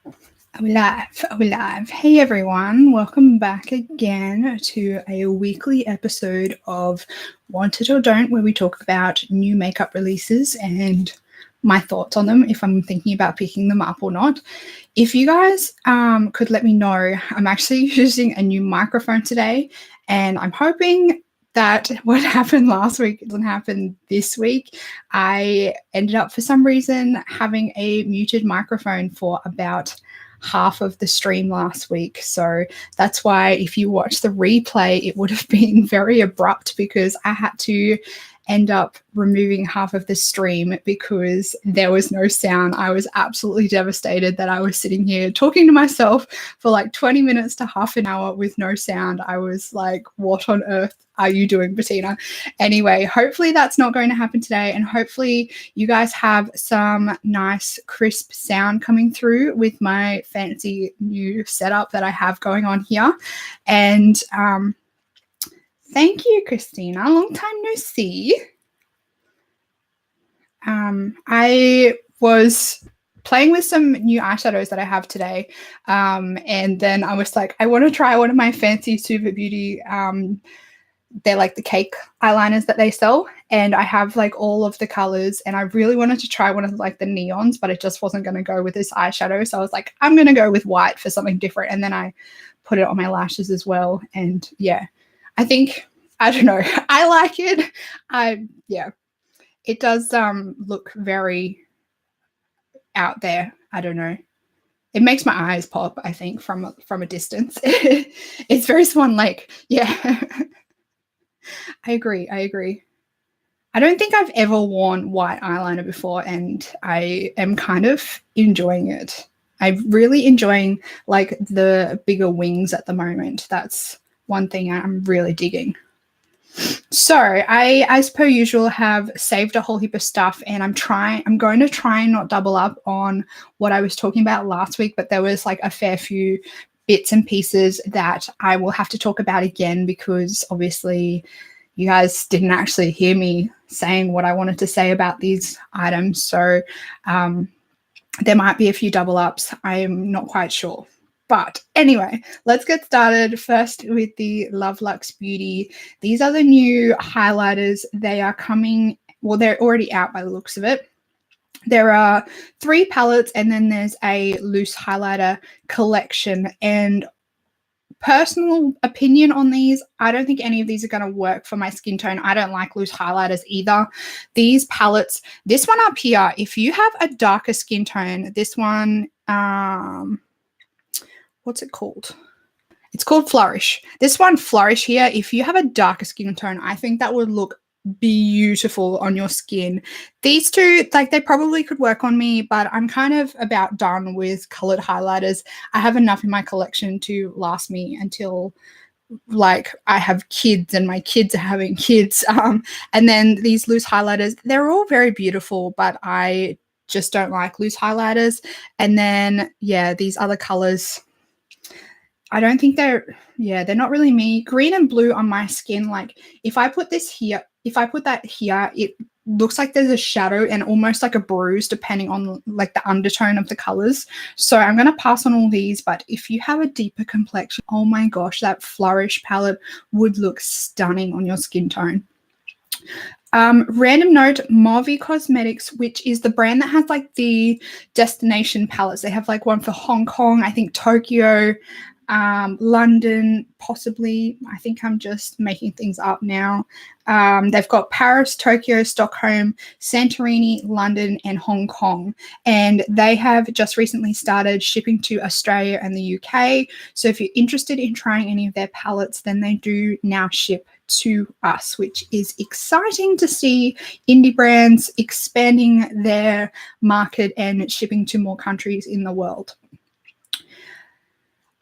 Are we live? Are we live? Hey everyone, welcome back again to a weekly episode of Want It or Don't, where we talk about new makeup releases and my thoughts on them, if I'm thinking about picking them up or not. If you guys could let me know, I'm actually using a new microphone today, and I'm hoping that what happened last week doesn't happen this week. I ended up, for some reason, having a muted microphone for about half of the stream last week. So that's why if you watch the replay, it would have been very abrupt because I had to end up removing half of the stream because there was no sound. I was absolutely devastated that I was sitting here talking to myself for like 20 minutes to half an hour with no sound. I was like, what on earth are you doing, Bettina? Anyway, hopefully that's not going to happen today, and hopefully you guys have some nice crisp sound coming through with my fancy new setup that I have going on here. And thank you, Christina. Long time no see. I was playing with some new eyeshadows that I have today, and then I was like, I want to try one of my fancy Super Beauty they're like the cake eyeliners that they sell, and I have like all of the colors, and I really wanted to try one of like the neons, but it just wasn't going to go with this eyeshadow. So I was like, I'm going to go with white for something different. And then I put it on my lashes as well. And yeah, I think, I don't know, I like it. It does look very out there. I don't know. It makes my eyes pop, I think, from a distance. It's very Swan Lake. Yeah. I agree. I don't think I've ever worn white eyeliner before, and I am kind of enjoying it. I'm really enjoying like the bigger wings at the moment. That's one thing I'm really digging. So I, as per usual, have saved a whole heap of stuff, and I'm going to try and not double up on what I was talking about last week, but there was like a fair few bits and pieces that I will have to talk about again because obviously you guys didn't actually hear me saying what I wanted to say about these items. So there might be a few double ups. I am not quite sure. But anyway, let's get started first with the Love Luxe Beauty. These are the new highlighters. They are coming, well, they're already out by the looks of it. There are 3 palettes, and then there's a loose highlighter collection. And personal opinion on these, I don't think any of these are going to work for my skin tone. I don't like loose highlighters either. These palettes, this one up here, if you have a darker skin tone, this one, what's it called? It's called Flourish. This one, Flourish here, if you have a darker skin tone, I think that would look beautiful on your skin. These two, like, they probably could work on me, but I'm kind of about done with colored highlighters. I have enough in my collection to last me until like I have kids and my kids are having kids. And then these loose highlighters, they're all very beautiful, but I just don't like loose highlighters. And then yeah, these other colors, I don't think they're not really me. Green and blue on my skin, like if I put this here, if I put that here, it looks like there's a shadow and almost like a bruise depending on like the undertone of the colors. So I'm going to pass on all these, but if you have a deeper complexion, oh my gosh, that Flourish palette would look stunning on your skin tone. Random note, Mauvie Cosmetics, which is the brand that has like the destination palettes. They have like one for Hong Kong, I think Tokyo, London, possibly. I think I'm just making things up now. They've got Paris, Tokyo, Stockholm, Santorini, London, and Hong Kong. And they have just recently started shipping to Australia and the UK. So if you're interested in trying any of their palettes, then they do now ship to us, which is exciting to see indie brands expanding their market and shipping to more countries in the world.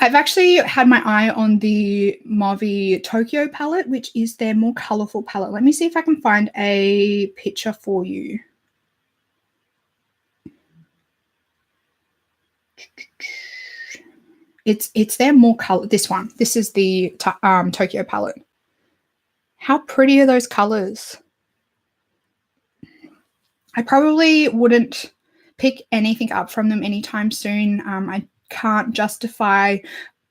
I've actually had my eye on the Mauvie Tokyo palette, which is their more colorful palette. Let me see if I can find a picture for you. It's their more color. This one. This is the Tokyo palette. How pretty are those colors? I probably wouldn't pick anything up from them anytime soon. I can't justify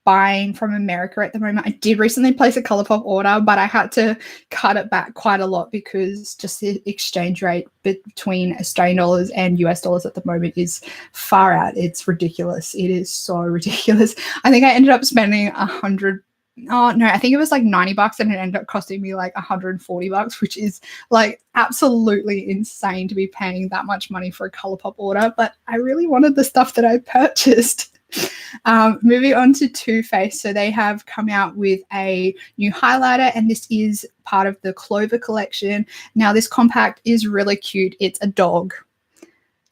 buying from America at the moment. I did recently place a Colourpop order, but I had to cut it back quite a lot because just the exchange rate between Australian dollars and US dollars at the moment is far out. It's ridiculous. It is so ridiculous. I think I ended up spending I think it was like $90 and it ended up costing me like $140, which is like absolutely insane to be paying that much money for a Colourpop order. But I really wanted the stuff that I purchased. Moving on to Too Faced. So they have come out with a new highlighter, and this is part of the Clover collection. Now this compact is really cute. It's a dog.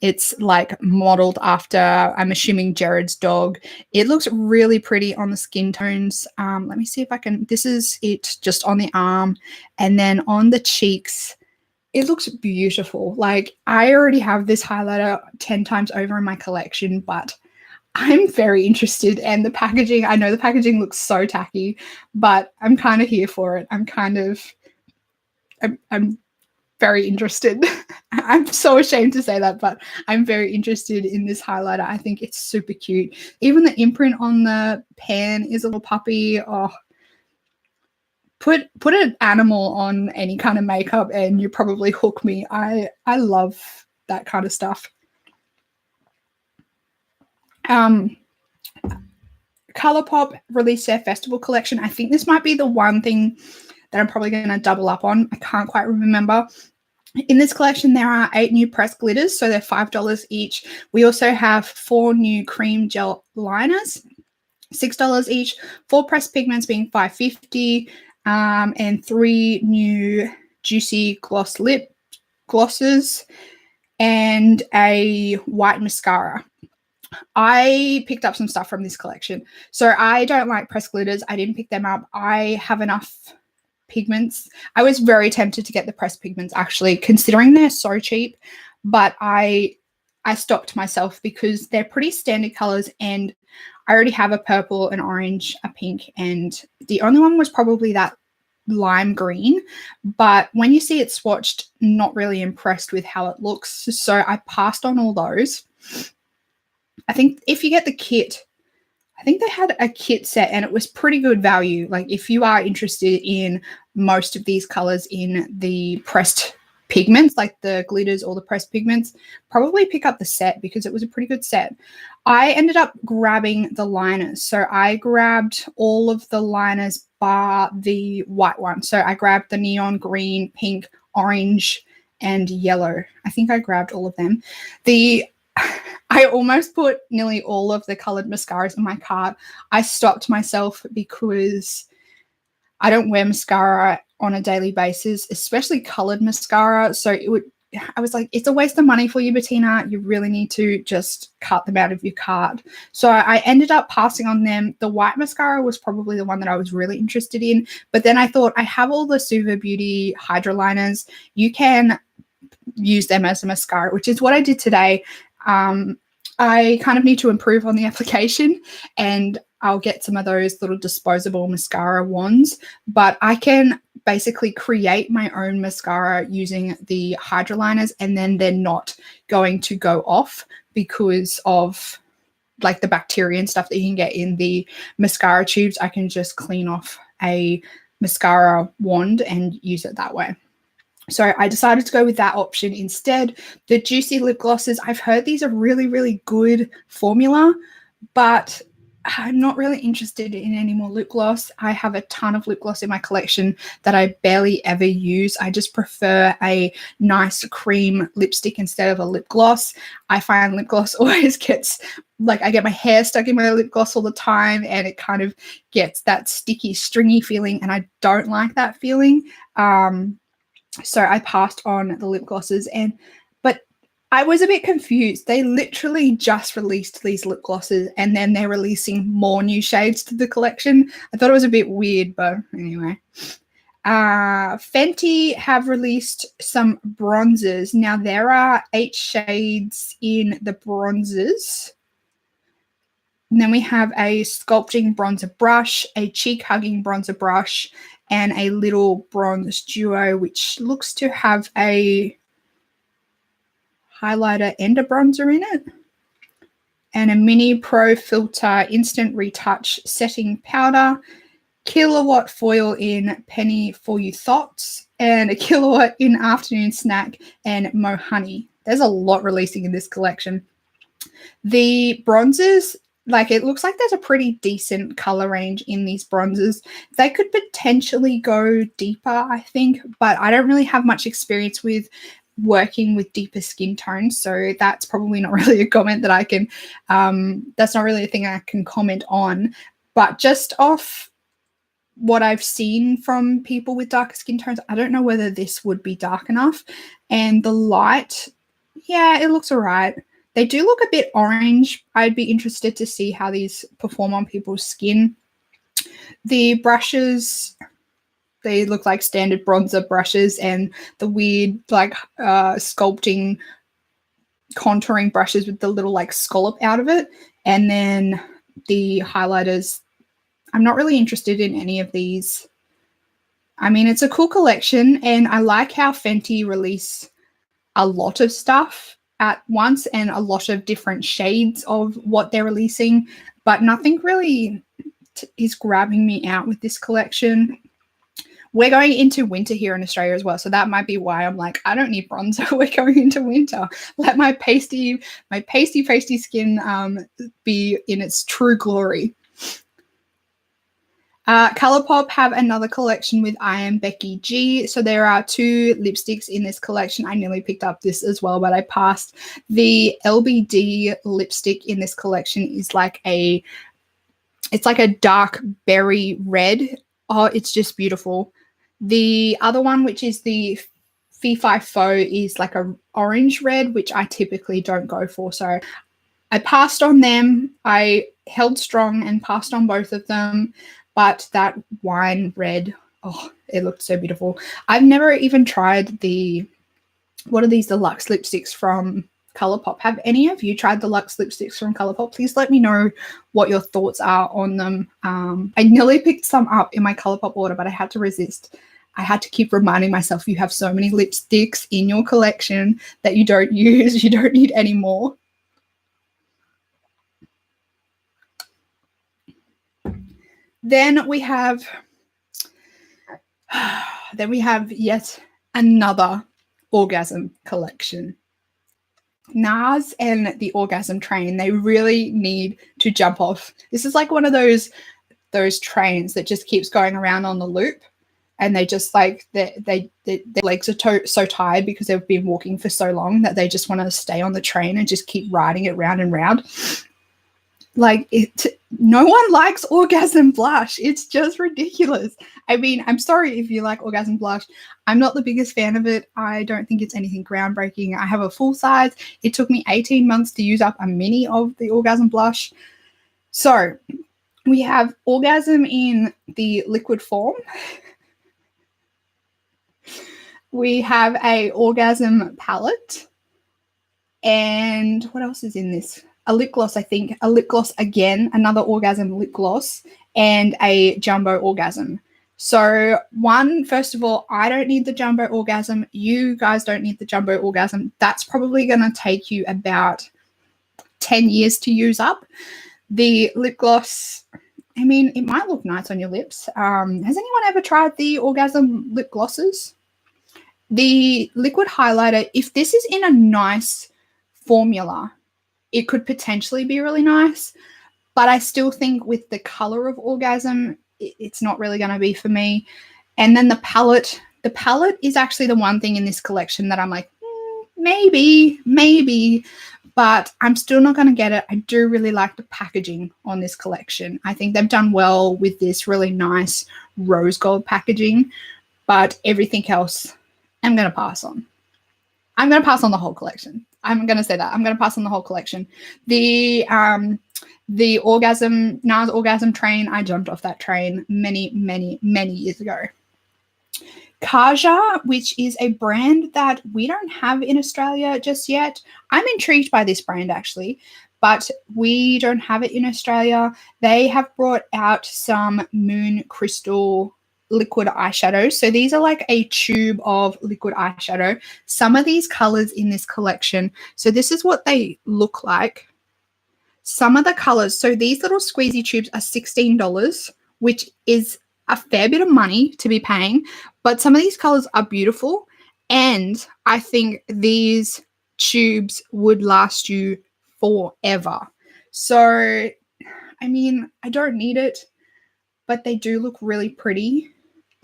It's like modeled after, I'm assuming, Jared's dog. It looks really pretty on the skin tones. Let me see if I can, this is it just on the arm, and then on the cheeks. It looks beautiful. Like, I already have this highlighter 10 times over in my collection, but I'm very interested, and the packaging, I know the packaging looks so tacky, but I'm kind of here for it. I'm very interested. I'm so ashamed to say that, but I'm very interested in this highlighter. I think it's super cute. Even the imprint on the pan is a little puppy. Oh, put an animal on any kind of makeup and you probably hook me. I love that kind of stuff. Colourpop released their festival collection. I think this might be the one thing that I'm probably going to double up on. I can't quite remember. In this collection, there are 8 new pressed glitters, so they're $5 each. We also have 4 new cream gel liners, $6 each, 4 pressed pigments being $5.50, and 3 new juicy gloss lip glosses, and a white mascara. I picked up some stuff from this collection. So I don't like pressed glitters. I didn't pick them up. I have enough pigments. I was very tempted to get the pressed pigments, actually, considering they're so cheap, but I stopped myself because they're pretty standard colors, and I already have a purple, an orange, a pink, and the only one was probably that lime green. But when you see it swatched, not really impressed with how it looks. So I passed on all those. I think if you get the kit, I think they had a kit set and it was pretty good value. Like, if you are interested in most of these colors in the pressed pigments, like the glitters or the pressed pigments, probably pick up the set because it was a pretty good set. I ended up grabbing the liners. So I grabbed all of the liners bar the white one. So I grabbed the neon green, pink, orange, and yellow. I think I grabbed all of them. I almost put nearly all of the colored mascaras in my cart. I stopped myself because I don't wear mascara on a daily basis, especially colored mascara. So I was like, it's a waste of money for you, Bettina. You really need to just cut them out of your cart. So I ended up passing on them. The white mascara was probably the one that I was really interested in. But then I thought, I have all the Suva Beauty Hydra liners. You can use them as a mascara, which is what I did today. I kind of need to improve on the application, and I'll get some of those little disposable mascara wands, but I can basically create my own mascara using the Hydra liners, and then they're not going to go off because of like the bacteria and stuff that you can get in the mascara tubes. I can just clean off a mascara wand and use it that way. So I decided to go with that option instead. The Juicy lip glosses, I've heard these are really, really good formula, but I'm not really interested in any more lip gloss. I have a ton of lip gloss in my collection that I barely ever use. I just prefer a nice cream lipstick instead of a lip gloss. I find lip gloss always gets, like, I get my hair stuck in my lip gloss all the time, and it kind of gets that sticky, stringy feeling, and I don't like that feeling. So I passed on the lip glosses, but I was a bit confused. They literally just released these lip glosses and then they're releasing more new shades to the collection. I thought it was a bit weird, but anyway. Fenty have released some bronzers. Now there are 8 shades in the bronzers. And then we have a sculpting bronzer brush, a cheek hugging bronzer brush, and a little bronze duo, which looks to have a highlighter and a bronzer in it. and a Mini Pro Filter Instant Retouch Setting Powder, Kilowatt Foil in Penny For You Thoughts, and a Kilowatt in Afternoon Snack and Mo Honey. There's a lot releasing in this collection. The bronzers, like, it looks like there's a pretty decent color range in these bronzers. They could potentially go deeper, I think, but I don't really have much experience with working with deeper skin tones, so that's probably not really a comment that I can that's not really a thing I can comment on. But just off what I've seen from people with darker skin tones, I don't know whether this would be dark enough. And the light, yeah, it looks all right. They do look a bit orange. I'd be interested to see how these perform on people's skin. The brushes, they look like standard bronzer brushes, and the weird like sculpting contouring brushes with the little like scallop out of it. And then the highlighters, I'm not really interested in any of these. I mean, it's a cool collection, and I like how Fenty release a lot of stuff at once and a lot of different shades of what they're releasing, but nothing really is grabbing me out with this collection. We're going into winter here in Australia as well, so that might be why I'm like, I don't need bronzer. We're going into winter. Let my pasty skin be in its true glory. Colourpop have another collection with I Am Becky G. So there are 2 lipsticks in this collection. I nearly picked up this as well, but I passed. The LBD lipstick in this collection is like it's like a dark berry red. Oh, it's just beautiful. The other one, which is the Fi Faux, is like a orange red, which I typically don't go for. So I passed on them. I held strong and passed on both of them. But that wine red, oh, it looked so beautiful. I've never even tried what are these, the Luxe lipsticks from Colourpop. Have any of you tried the Luxe lipsticks from Colourpop? Please let me know what your thoughts are on them. I nearly picked some up in my Colourpop order, but I had to resist. I had to keep reminding myself, you have so many lipsticks in your collection that you don't use. You don't need any more. Then we have yet another orgasm collection. NARS and the Orgasm Train, they really need to jump off. This is like one of those trains that just keeps going around on the loop, and they just like their legs are so tired because they've been walking for so long that they just want to stay on the train and just keep riding it round and round. Like, no one likes Orgasm Blush. It's just ridiculous. I mean, I'm sorry if you like Orgasm Blush. I'm not the biggest fan of it. I don't think it's anything groundbreaking. I have a full size. It took me 18 months to use up a mini of the Orgasm Blush. So we have Orgasm in the liquid form. We have a Orgasm palette. And what else is in this? A lip gloss, I think. A lip gloss again, another Orgasm lip gloss, and a Jumbo Orgasm. So first of all, I don't need the Jumbo Orgasm. You guys don't need the Jumbo Orgasm. That's probably going to take you about 10 years to use up. The lip gloss, I mean, it might look nice on your lips. Has anyone ever tried the Orgasm lip glosses? The liquid highlighter, if this is in a nice formula, it could potentially be really nice, but I still think with the color of Orgasm, it's not really going to be for me. And then the palette is actually the one thing in this collection that I'm like, maybe, but I'm still not going to get it. I do really like the packaging on this collection. I think they've done well with this really nice rose gold packaging, but everything else I'm going to pass on. I'm going to pass on the whole collection. I'm going to say that. I'm going to pass on the whole collection. The NARS Orgasm Train, I jumped off that train many years ago. Kaja, which is a brand that we don't have in Australia just yet. I'm intrigued by this brand actually, but we don't have it in Australia. They have brought out some Moon Crystal liquid eyeshadows. So these are like a tube of liquid eyeshadow. Some of these colors in this collection, so this is what they look like. some of the colors, so these little squeezy tubes are $16, which is a fair bit of money to be paying, but some of these colors are beautiful, and I think these tubes would last you forever. So, I mean, I don't need it, but they do look really pretty.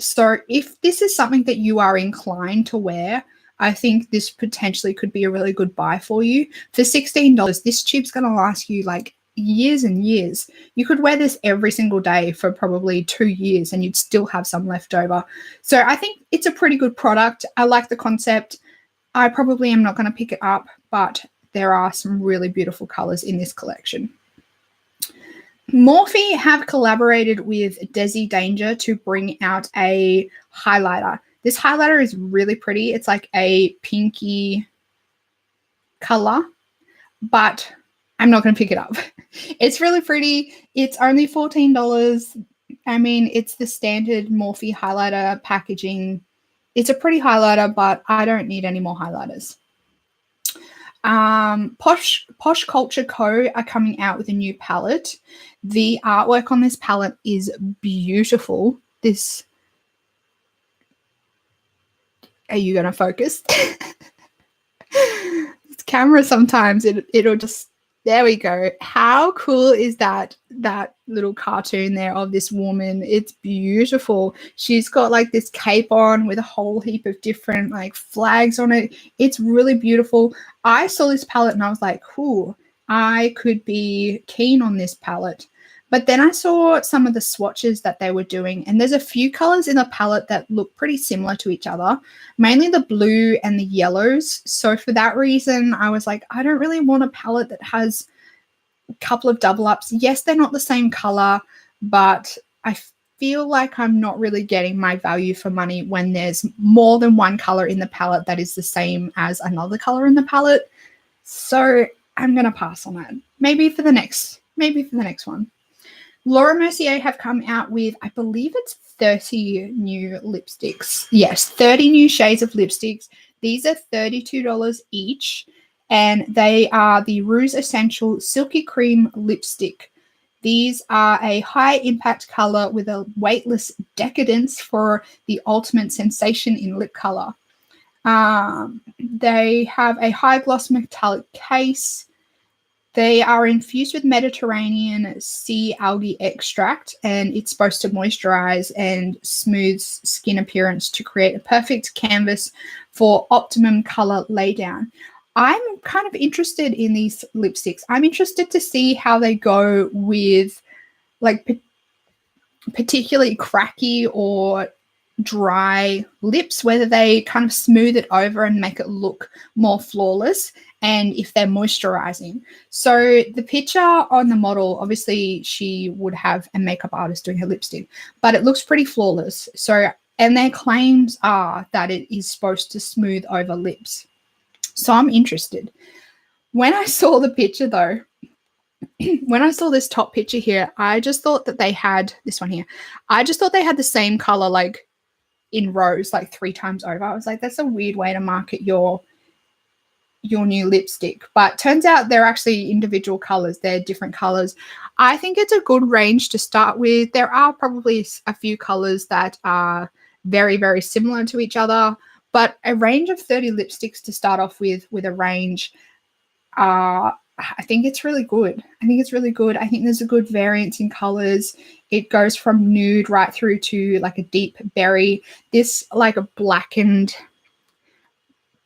So if this is something that you are inclined to wear, I think this potentially could be a really good buy for you. For $16, this tube's going to last you like years and years. You could wear this every single day for probably 2 years and you'd still have some left over. So I think it's a pretty good product. I like the concept. I probably am not going to pick it up, but there are some really beautiful colors in this collection. Morphe have collaborated with Desi Danger to bring out a highlighter. This highlighter is really pretty. It's like a pinky color, but I'm not going to pick it up. It's really pretty. It's only $14. I mean, it's the standard Morphe highlighter packaging. It's a pretty highlighter, but I don't need any more highlighters. Posh Culture Co. are coming out with a new palette. The artwork on this palette is beautiful. This, are you going to focus? This camera sometimes it'll just, there we go. How cool is that little cartoon there of this woman? It's beautiful. She's got like this cape on with a whole heap of different like flags on it. It's really beautiful. I saw this palette and I was like, cool, I could be keen on this palette. But then I saw some of the swatches that they were doing, and there's a few colors in the palette that look pretty similar to each other, mainly the blue and the yellows. So for that reason, I was like, I don't really want a palette that has a couple of double ups. Yes, they're not the same color, but I feel like I'm not really getting my value for money when there's more than one color in the palette that is the same as another color in the palette. So I'm going to pass on that. Maybe for the next one. Laura Mercier have come out with, I believe it's 30 new lipsticks. Yes, 30 new shades of lipsticks. These are $32 each, and they are the Rouge Essential Silky Cream Lipstick. These are a high-impact color with a weightless decadence for the ultimate sensation in lip color. They have a high-gloss metallic case. They are infused with Mediterranean sea algae extract, and it's supposed to moisturize and smooth skin appearance to create a perfect canvas for optimum color laydown. I'm kind of interested in these lipsticks. I'm interested to see how they go with like particularly cracky or dry lips, whether they kind of smooth it over and make it look more flawless, and if they're moisturizing. So the picture on the model, obviously she would have a makeup artist doing her lipstick, but it looks pretty flawless. So, and their claims are that it is supposed to smooth over lips. So I'm interested. When I saw the picture though, when I saw this top picture here, I just thought that they had this one here. I just thought they had the same color like in rows, like 3 times over. I was like, that's a weird way to market your new lipstick. But turns out they're actually individual colors. They're different colors. I think it's a good range to start with. There are probably a few colors that are very, very similar to each other, but a range of 30 lipsticks to start off with a range, I think it's really good. I think there's a good variance in colors. It goes from nude right through to like a deep berry. This like a blackened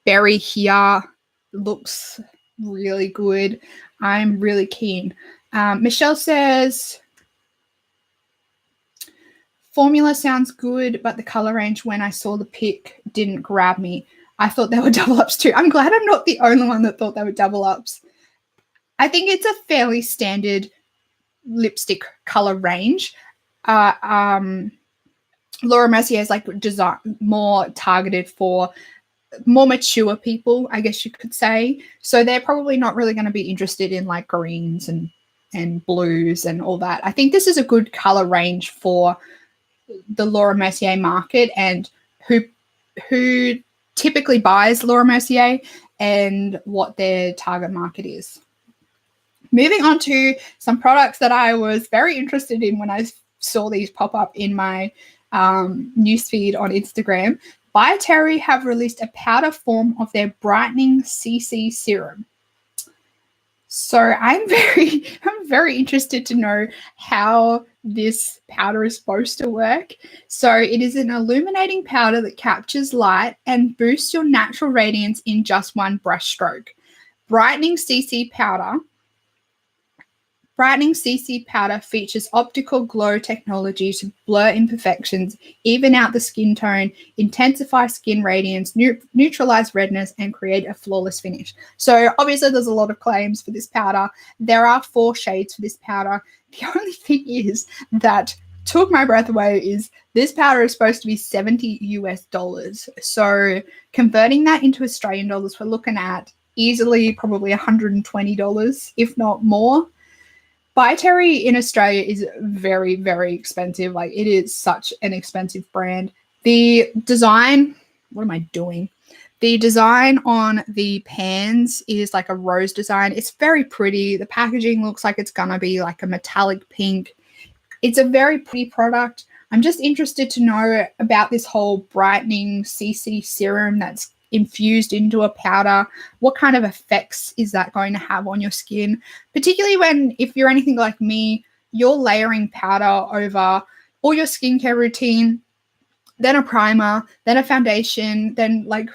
berry here looks really good. I'm really keen. Michelle says, formula sounds good, but the color range when I saw the pic didn't grab me. I thought they were double ups too. I'm glad I'm not the only one that thought they were double ups. I think it's a fairly standard lipstick color range. Laura Mercier is like design more targeted for more mature people, I guess you could say. So they're probably not really going to be interested in like greens and blues and all that. I think this is a good color range for the Laura Mercier market and who typically buys Laura Mercier and what their target market is. Moving on to some products that I was very interested in when I saw these pop up in my newsfeed on Instagram. By Terry have released a powder form of their brightening CC serum. So I'm very interested to know how this powder is supposed to work. So it is an illuminating powder that captures light and boosts your natural radiance in just one brush stroke. Brightening CC powder features optical glow technology to blur imperfections, even out the skin tone, intensify skin radiance, neutralize redness, and create a flawless finish. So obviously there's a lot of claims for this powder. There are 4 shades for this powder. The only thing is that took my breath away is this powder is supposed to be $70 US. So converting that into Australian dollars, we're looking at easily probably $120, if not more. By Terry in Australia is very, very expensive. Like, it is such an expensive brand. The design, what am I doing? The design on the pans is like a rose design. It's very pretty. The packaging looks like it's gonna be like a metallic pink. It's a very pretty product. I'm just interested to know about this whole brightening CC serum that's infused into a powder. What kind of effects is that going to have on your skin? Particularly when, if you're anything like me, you're layering powder over all your skincare routine, then a primer, then a foundation, then like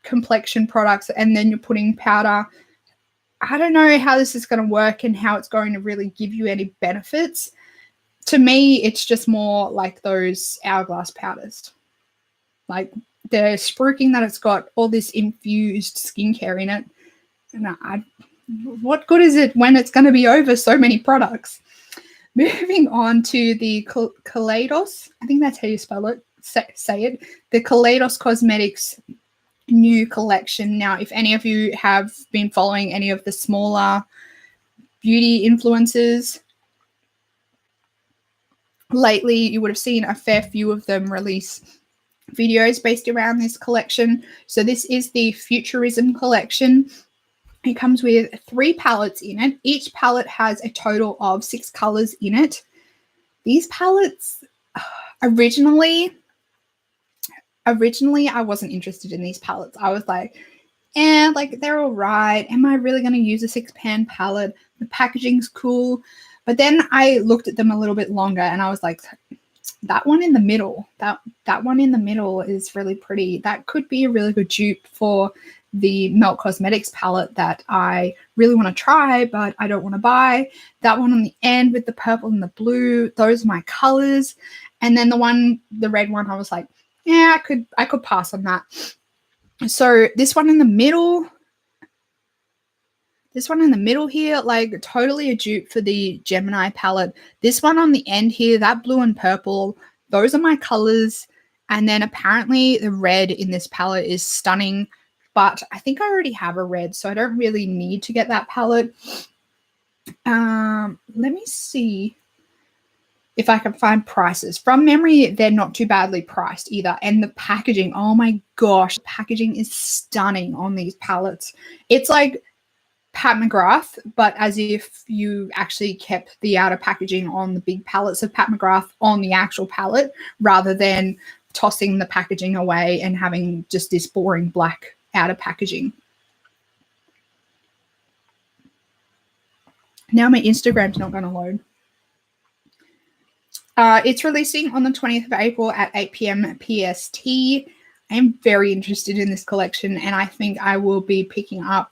complexion products, and then you're putting powder. I don't know how this is going to work and how it's going to really give you any benefits. To me, it's just more like those hourglass powders. Like, they're spruiking that it's got all this infused skincare in it. And what good is it when it's going to be over so many products? Moving on to the Kaleidos, I think that's how you spell it, say it, the Kaleidos Cosmetics new collection. Now, if any of you have been following any of the smaller beauty influencers lately, you would have seen a fair few of them release videos based around this collection. So this is the Futurism Collection. It comes with 3 palettes in it. Each palette has a total of 6 colors in it. These palettes, originally I wasn't interested in these palettes. I was like, like, they're all right. Am I really going to use a 6-pan palette? The packaging's cool. But then I looked at them a little bit longer and I was like, that one in the middle, that one in the middle is really pretty. That could be a really good dupe for the Melt Cosmetics palette that I really want to try, but I don't want to buy. That one on the end with the purple and the blue, those are my colors. And then the red one, I was like, yeah, I could pass on that. So this one in the middle here, like, totally a dupe for the Gemini palette. This one on the end here, that blue and purple, those are my colors. And then apparently the red in this palette is stunning, but I think I already have a red, so I don't really need to get that palette. Let me see if I can find prices. From memory, they're not too badly priced either. And the packaging, oh my gosh, the packaging is stunning on these palettes. It's like Pat McGrath, but as if you actually kept the outer packaging on the big palettes of Pat McGrath on the actual palette, rather than tossing the packaging away and having just this boring black outer packaging. Now my Instagram's not going to load. It's releasing on the 20th of April at 8 p.m. PST. I am very interested in this collection, and I think I will be picking up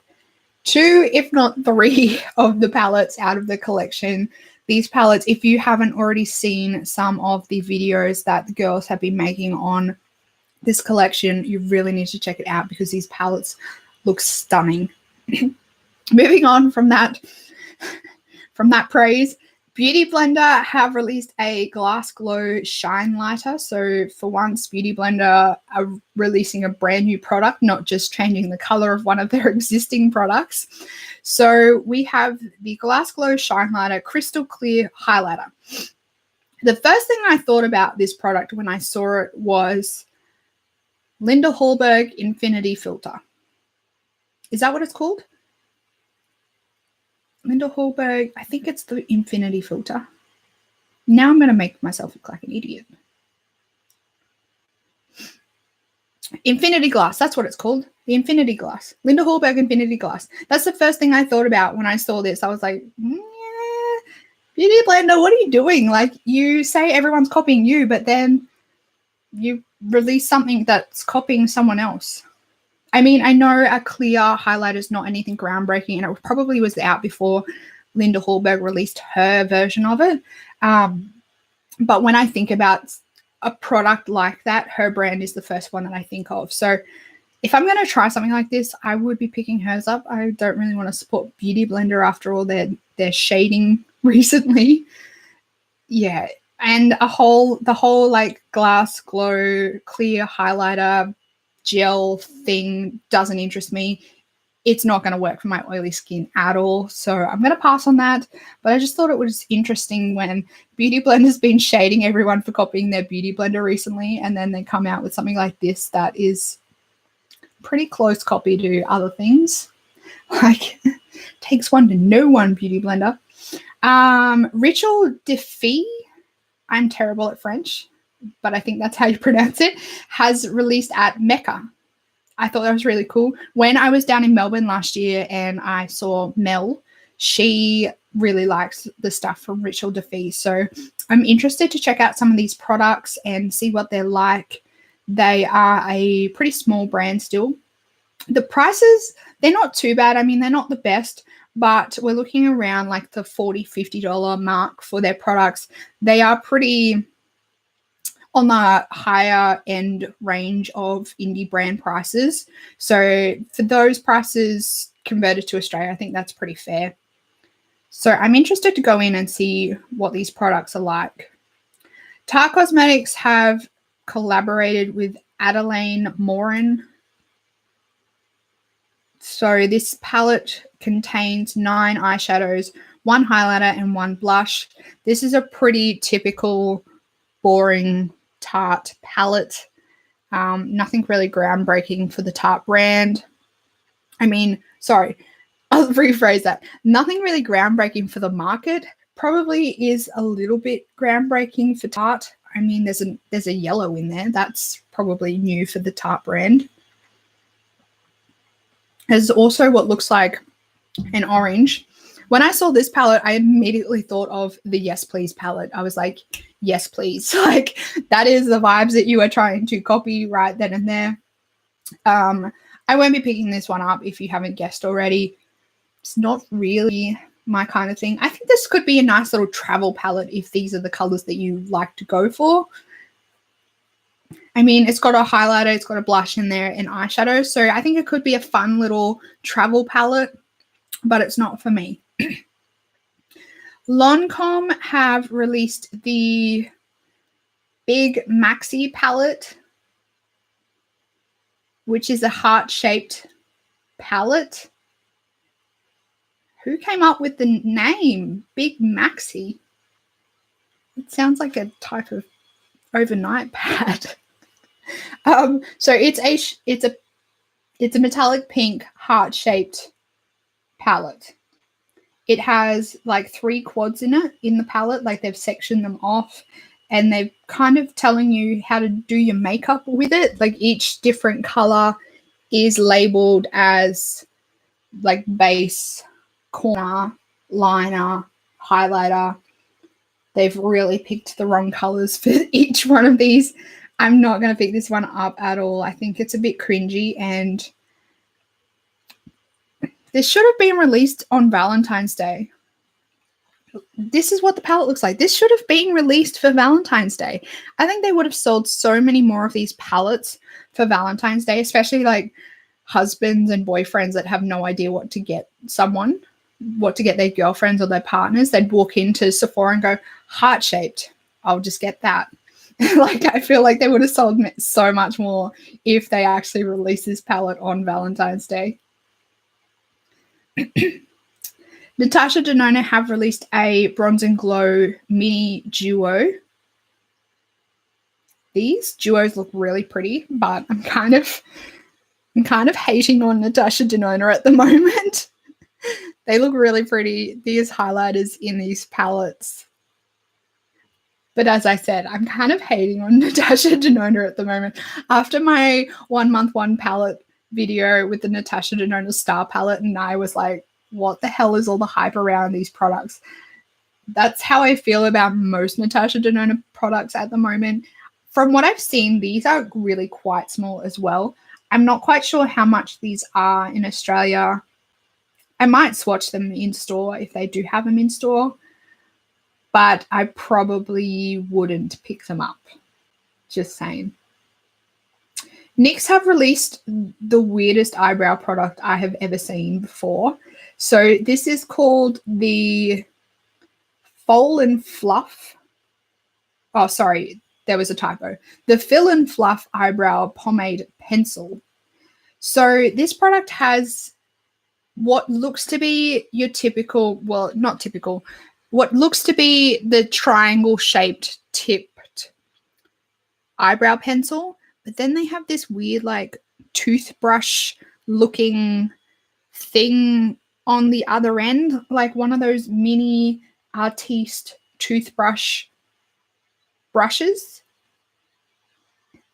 2, if not 3, of the palettes out of the collection. These palettes, if you haven't already seen some of the videos that the girls have been making on this collection, you really need to check it out because these palettes look stunning. Moving on from that praise, Beauty Blender have released a Glass Glow Shine Lighter. So for once, Beauty Blender are releasing a brand new product, not just changing the color of one of their existing products. So we have the Glass Glow Shine Lighter Crystal Clear Highlighter. The first thing I thought about this product when I saw it was Linda Hallberg Infinity Filter. Is that what it's called? Linda Hallberg, I think it's the Infinity filter. Now I'm going to make myself look like an idiot. Infinity Glass, that's what it's called. The Infinity Glass. Linda Hallberg Infinity Glass. That's the first thing I thought about when I saw this. I was like, Beauty Blender, what are you doing? Like, you say everyone's copying you, but then you release something that's copying someone else. I mean, I know a clear highlighter is not anything groundbreaking, and it probably was out before Linda Hallberg released her version of it. But when I think about a product like that, her brand is the first one that I think of. So if I'm going to try something like this, I would be picking hers up. I don't really want to support Beauty Blender after all their shading recently. Yeah. And the whole like glass glow clear highlighter gel thing doesn't interest me. It's not going to work for my oily skin at all. So I'm going to pass on that. But I just thought it was interesting when Beauty Blender's been shading everyone for copying their Beauty Blender recently, and then they come out with something like this that is pretty close copy to other things. Like, takes one to know one, Beauty Blender. Rachel Defee, I'm terrible at French, but I think that's how you pronounce it, has released at Mecca. I thought that was really cool. When I was down in Melbourne last year and I saw Mel, she really likes the stuff from Rachel Defee. So I'm interested to check out some of these products and see what they're like. They are a pretty small brand still. The prices, they're not too bad. I mean, they're not the best, but we're looking around like the $40, $50 mark for their products. They are pretty on the higher end range of indie brand prices. So for those prices converted to Australia, I think that's pretty fair. So I'm interested to go in and see what these products are like. Tarte Cosmetics have collaborated with Adelaine Morin. So this palette contains 9 eyeshadows, 1 highlighter, and 1 blush. This is a pretty typical, boring Tarte palette. Nothing really groundbreaking for the Tarte brand. I mean, sorry, I'll rephrase that. Nothing really groundbreaking for the market. Probably is a little bit groundbreaking for Tarte. I mean, there's a yellow in there. That's probably new for the Tarte brand. There's also what looks like an orange. When I saw this palette, I immediately thought of the Yes Please palette. I was like, yes, please. Like, that is the vibes that you are trying to copy right then and there. I won't be picking this one up if you haven't guessed already. It's not really my kind of thing. I think this could be a nice little travel palette if these are the colors that you like to go for. I mean, it's got a highlighter, it's got a blush in there, and eyeshadow. So I think it could be a fun little travel palette, but it's not for me. Lancome have released the Big Maxi palette, which is a heart-shaped palette. Who came up with the name Big Maxi? It sounds like a type of overnight pad. So it's a metallic pink heart-shaped palette. It has like 3 quads in it in the palette, like they've sectioned them off, and they're kind of telling you how to do your makeup with it. Like each different color is labeled as like base, corner, liner, highlighter. They've really picked the wrong colors for each one of these. I'm not going to pick this one up at all. I think it's a bit cringy, and this should have been released on Valentine's Day. This is what the palette looks like. This should have been released for Valentine's Day. I think they would have sold so many more of these palettes for Valentine's Day, especially like husbands and boyfriends that have no idea what to get someone, what to get their girlfriends or their partners. They'd walk into Sephora and go, heart-shaped, I'll just get that. Like, I feel like they would have sold so much more if they actually released this palette on Valentine's Day. Natasha Denona have released a Bronze and Glow mini duo. These duos look really pretty, but I'm kind of hating on Natasha Denona at the moment. They look really pretty, these highlighters in these palettes. But as I said, I'm kind of hating on Natasha Denona at the moment. After my 1 month 1 palette video with the Natasha Denona Star palette, and I was like, what the hell is all the hype around these products? That's how I feel about most Natasha Denona products at the moment. From what I've seen, these are really quite small as well. I'm not quite sure how much these are in Australia. I might swatch them in store if they do have them in store, but I probably wouldn't pick them up. Just saying. NYX have released the weirdest eyebrow product I have ever seen before. So this is called the Foal and Fluff. Oh, sorry, there was a typo. The Fill and Fluff Eyebrow Pomade Pencil. So this product has what looks to be your typical, well, not typical, what looks to be the triangle-shaped tipped eyebrow pencil, but then they have this weird, like, toothbrush-looking thing on the other end, like one of those mini artiste toothbrush brushes.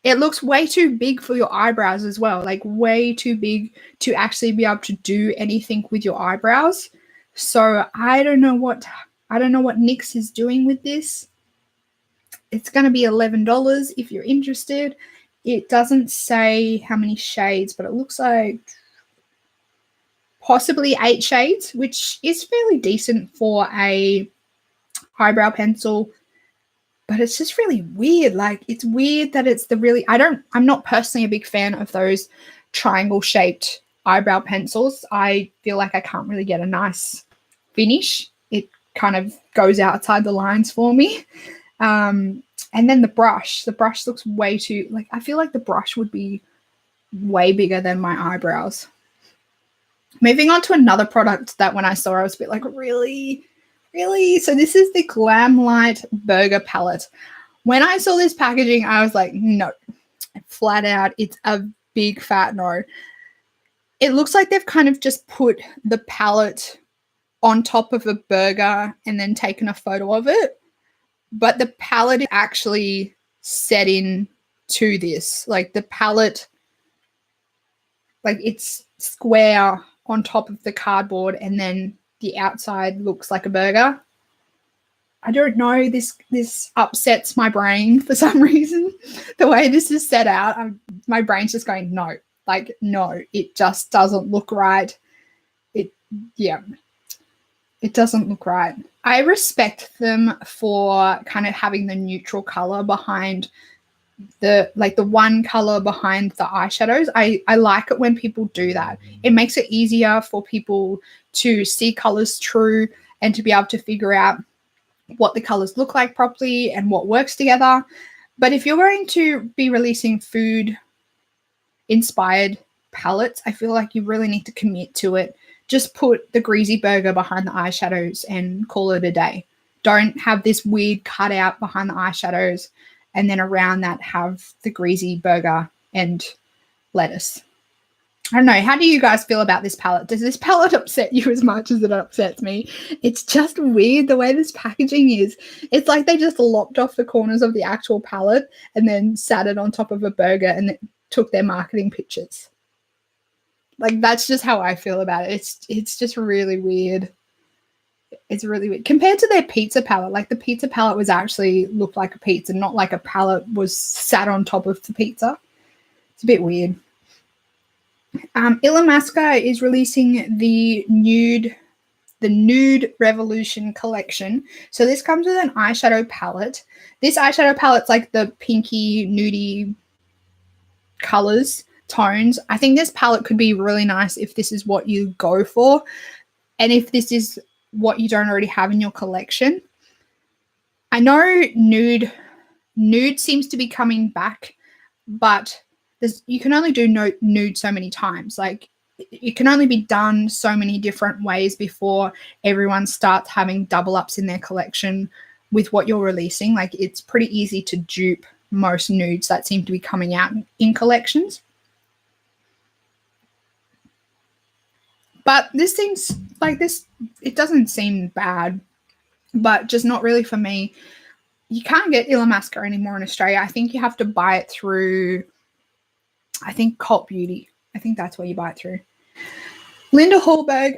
It looks way too big for your eyebrows as well, like way too big to actually be able to do anything with your eyebrows. So I don't know what NYX is doing with this. It's going to be $11 if you're interested. It doesn't say how many shades, but it looks like possibly 8 shades, which is fairly decent for a eyebrow pencil. But it's just really weird. Like, it's weird that it's the really, I'm not personally a big fan of those triangle shaped eyebrow pencils. I feel like I can't really get a nice finish. It kind of goes outside the lines for me. And then the brush looks way too, like, I feel like the brush would be way bigger than my eyebrows. Moving on to another product that when I saw, I was a bit like, really? So this is the Glam Light Burger Palette. When I saw this packaging, I was like, no, flat out, it's a big fat no. It looks like they've kind of just put the palette on top of a burger and then taken a photo of it. But the palette is actually set in to this. Like, the palette, like, it's square on top of the cardboard and then the outside looks like a burger. I don't know. This upsets my brain for some reason. The way this is set out, my brain's just going, no. Like, no, it just doesn't look right. It doesn't look right. I respect them for kind of having the neutral color behind the one color behind the eyeshadows. I like it when people do that. It makes it easier for people to see colors through and to be able to figure out what the colors look like properly and what works together. But if you're going to be releasing food inspired palettes, I feel like you really need to commit to it. Just put the greasy burger behind the eyeshadows and call it a day. Don't have this weird cutout behind the eyeshadows and then around that have the greasy burger and lettuce. I don't know. How do you guys feel about this palette? Does this palette upset you as much as it upsets me? It's just weird the way this packaging is. It's like they just lopped off the corners of the actual palette and then sat it on top of a burger and took their marketing pictures. Like, that's just how I feel about it. It's just really weird. It's really weird. Compared to their pizza palette, like the pizza palette was actually looked like a pizza, not like a palette was sat on top of the pizza. It's a bit weird. Illamasqua is releasing the Nude Revolution collection. So this comes with an eyeshadow palette. This eyeshadow palette's like the pinky, nudie colors, tones. I think this palette could be really nice if this is what you go for and if this is what you don't already have in your collection. I know nude seems to be coming back, but you can only do nude so many times. Like, it can only be done so many different ways before everyone starts having double ups in their collection with what you're releasing. Like, it's pretty easy to dupe most nudes that seem to be coming out in collections. But this seems like this, it doesn't seem bad, but just not really for me. You can't get Illamasqua anymore in Australia. I think you have to buy it through, I think, Cult Beauty. I think that's where you buy it through. Linda Hallberg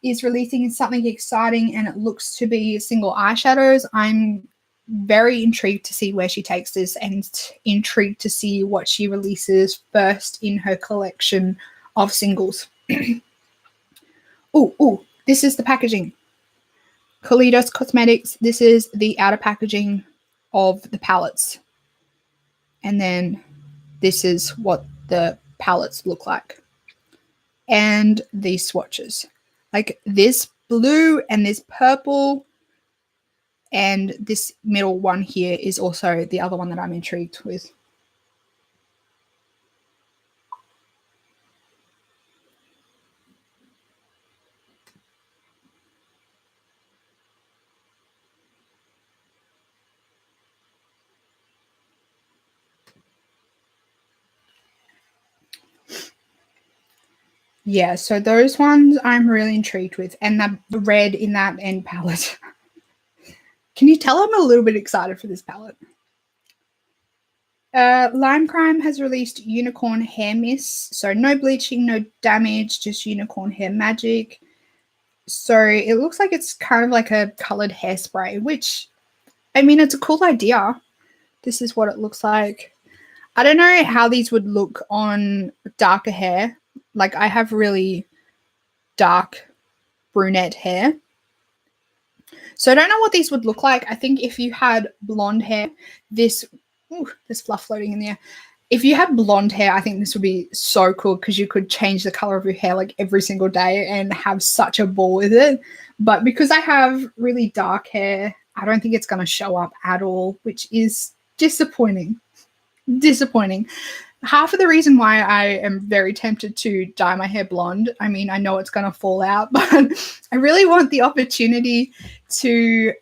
is releasing something exciting, and it looks to be single eyeshadows. I'm very intrigued to see where she takes this, and intrigued to see what she releases first in her collection of singles. Oh, this is the packaging. Kaleidos Cosmetics. This is the outer packaging of the palettes. And then this is what the palettes look like. And these swatches. Like this blue and this purple. And this middle one here is also the other one that I'm intrigued with. Yeah, so those ones I'm really intrigued with. And the red in that end palette. Can you tell I'm a little bit excited for this palette? Lime Crime has released Unicorn Hair Mist. So no bleaching, no damage, just unicorn hair magic. So it looks like it's kind of like a colored hairspray, which, I mean, it's a cool idea. This is what it looks like. I don't know how these would look on darker hair. Like, I have really dark brunette hair. So I don't know what these would look like. I think if you had blonde hair, there's fluff floating in the air. If you had blonde hair, I think this would be so cool because you could change the color of your hair like every single day and have such a ball with it. But because I have really dark hair, I don't think it's going to show up at all, which is disappointing. Half of the reason why I am very tempted to dye my hair blonde, I mean, I know it's going to fall out, but I really want the opportunity to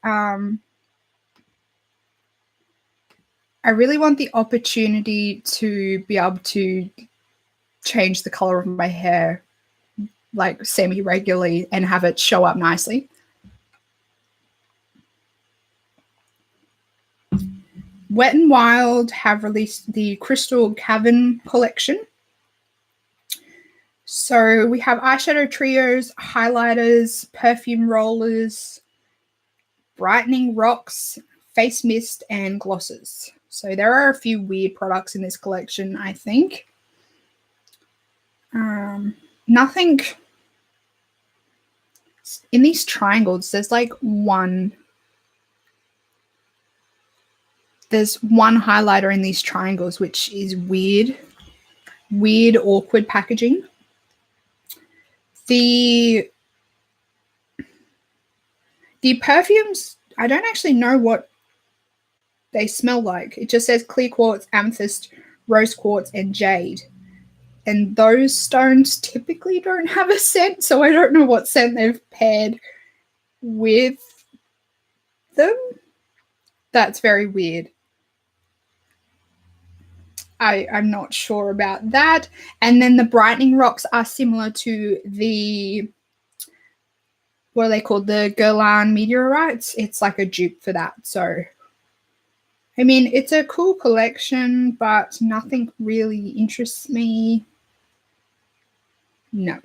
be able to change the color of my hair like semi-regularly and have it show up nicely. Wet n Wild have released the Crystal Cavern collection. So we have eyeshadow trios, highlighters, perfume rollers, brightening rocks, face mist, and glosses. So there are a few weird products in this collection, I think. Nothing in these triangles. There's one highlighter in these triangles, which is weird, awkward packaging. The perfumes, I don't actually know what they smell like. It just says clear quartz, amethyst, rose quartz, and jade. And those stones typically don't have a scent, so I don't know what scent they've paired with them. That's very weird. I'm not sure about that. And then the brightening rocks are similar to the, what are they called? The Guerlain meteorites. It's like a dupe for that. So, I mean, it's a cool collection, but nothing really interests me. No.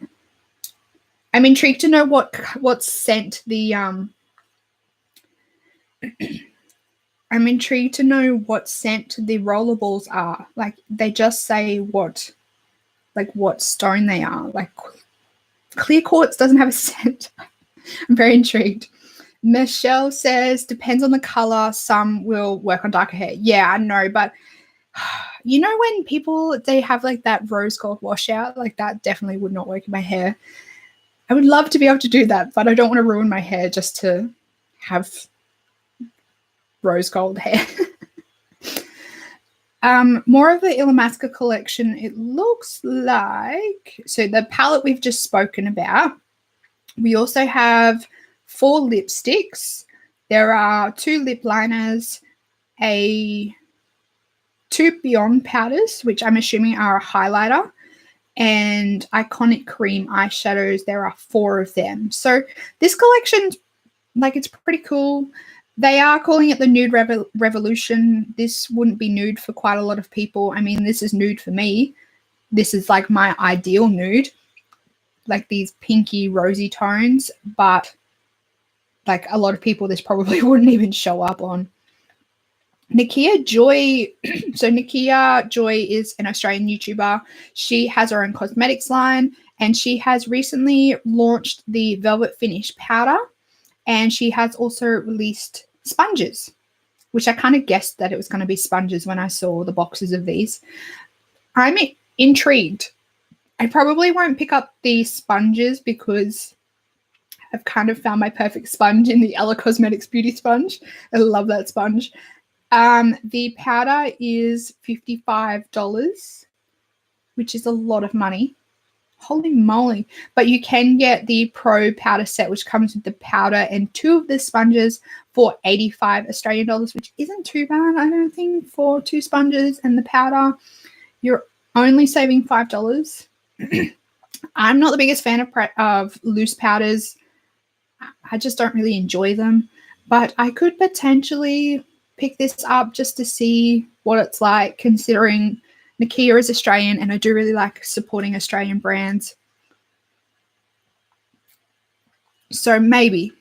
I'm intrigued to know what scent the I'm intrigued to know what scent the rollerballs are. Like, they just say what stone they are. Like, clear quartz doesn't have a scent. I'm very intrigued. Michelle says, depends on the color. Some will work on darker hair. Yeah, I know, but you know when people, they have like that rose gold washout, like that definitely would not work in my hair. I would love to be able to do that, but I don't want to ruin my hair just to have rose gold hair. More of the Illamasqua collection, it looks like. So the palette we've just spoken about. We also have 4 lipsticks. There are 2 lip liners, 2 Beyond powders, which I'm assuming are a highlighter, and Iconic Cream eyeshadows. There are 4 of them. So this collection, like, it's pretty cool. They are calling it the Nude Revolution. This wouldn't be nude for quite a lot of people. I mean, this is nude for me. This is like my ideal nude, like these pinky rosy tones, but like a lot of people, this probably wouldn't even show up on. Nakia Joy. So Nakia Joy is an Australian YouTuber. She has her own cosmetics line, and she has recently launched the Velvet Finish powder, and she has also released sponges, which I kind of guessed that it was going to be sponges when I saw the boxes of these. I'm intrigued. I probably won't pick up the sponges because I've kind of found my perfect sponge in the Ella Cosmetics Beauty Sponge. I love that sponge. The powder is $55, which is a lot of money. Holy moly. But you can get the Pro powder set, which comes with the powder and 2 of the sponges for 85 Australian dollars, which isn't too bad, I don't think, for 2 sponges and the powder. You're only saving $5. I'm not the biggest fan of loose powders. I just don't really enjoy them. But I could potentially pick this up just to see what it's like, considering Nakia is Australian, and I do really like supporting Australian brands. So maybe.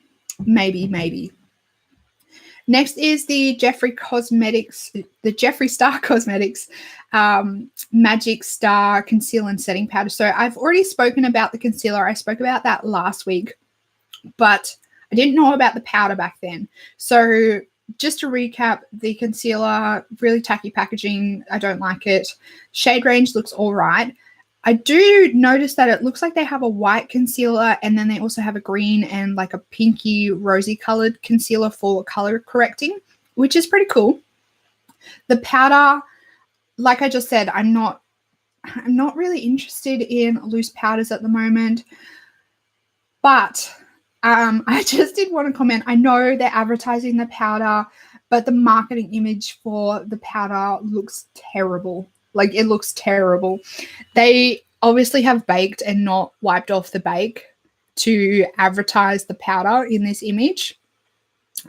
Next is the Jeffree Star Cosmetics Magic Star Concealer and Setting Powder. So I've already spoken about the concealer. I spoke about that last week, but I didn't know about the powder back then. So just to recap, the concealer, really tacky packaging. I don't like it. Shade range looks all right. I do notice that it looks like they have a white concealer, and then they also have a green and like a pinky rosy colored concealer for color correcting, which is pretty cool. The powder, like I just said, I'm not really interested in loose powders at the moment, but I just did want to comment. I know they're advertising the powder, but the marketing image for the powder looks terrible. Like, it looks terrible. They obviously have baked and not wiped off the bake to advertise the powder in this image,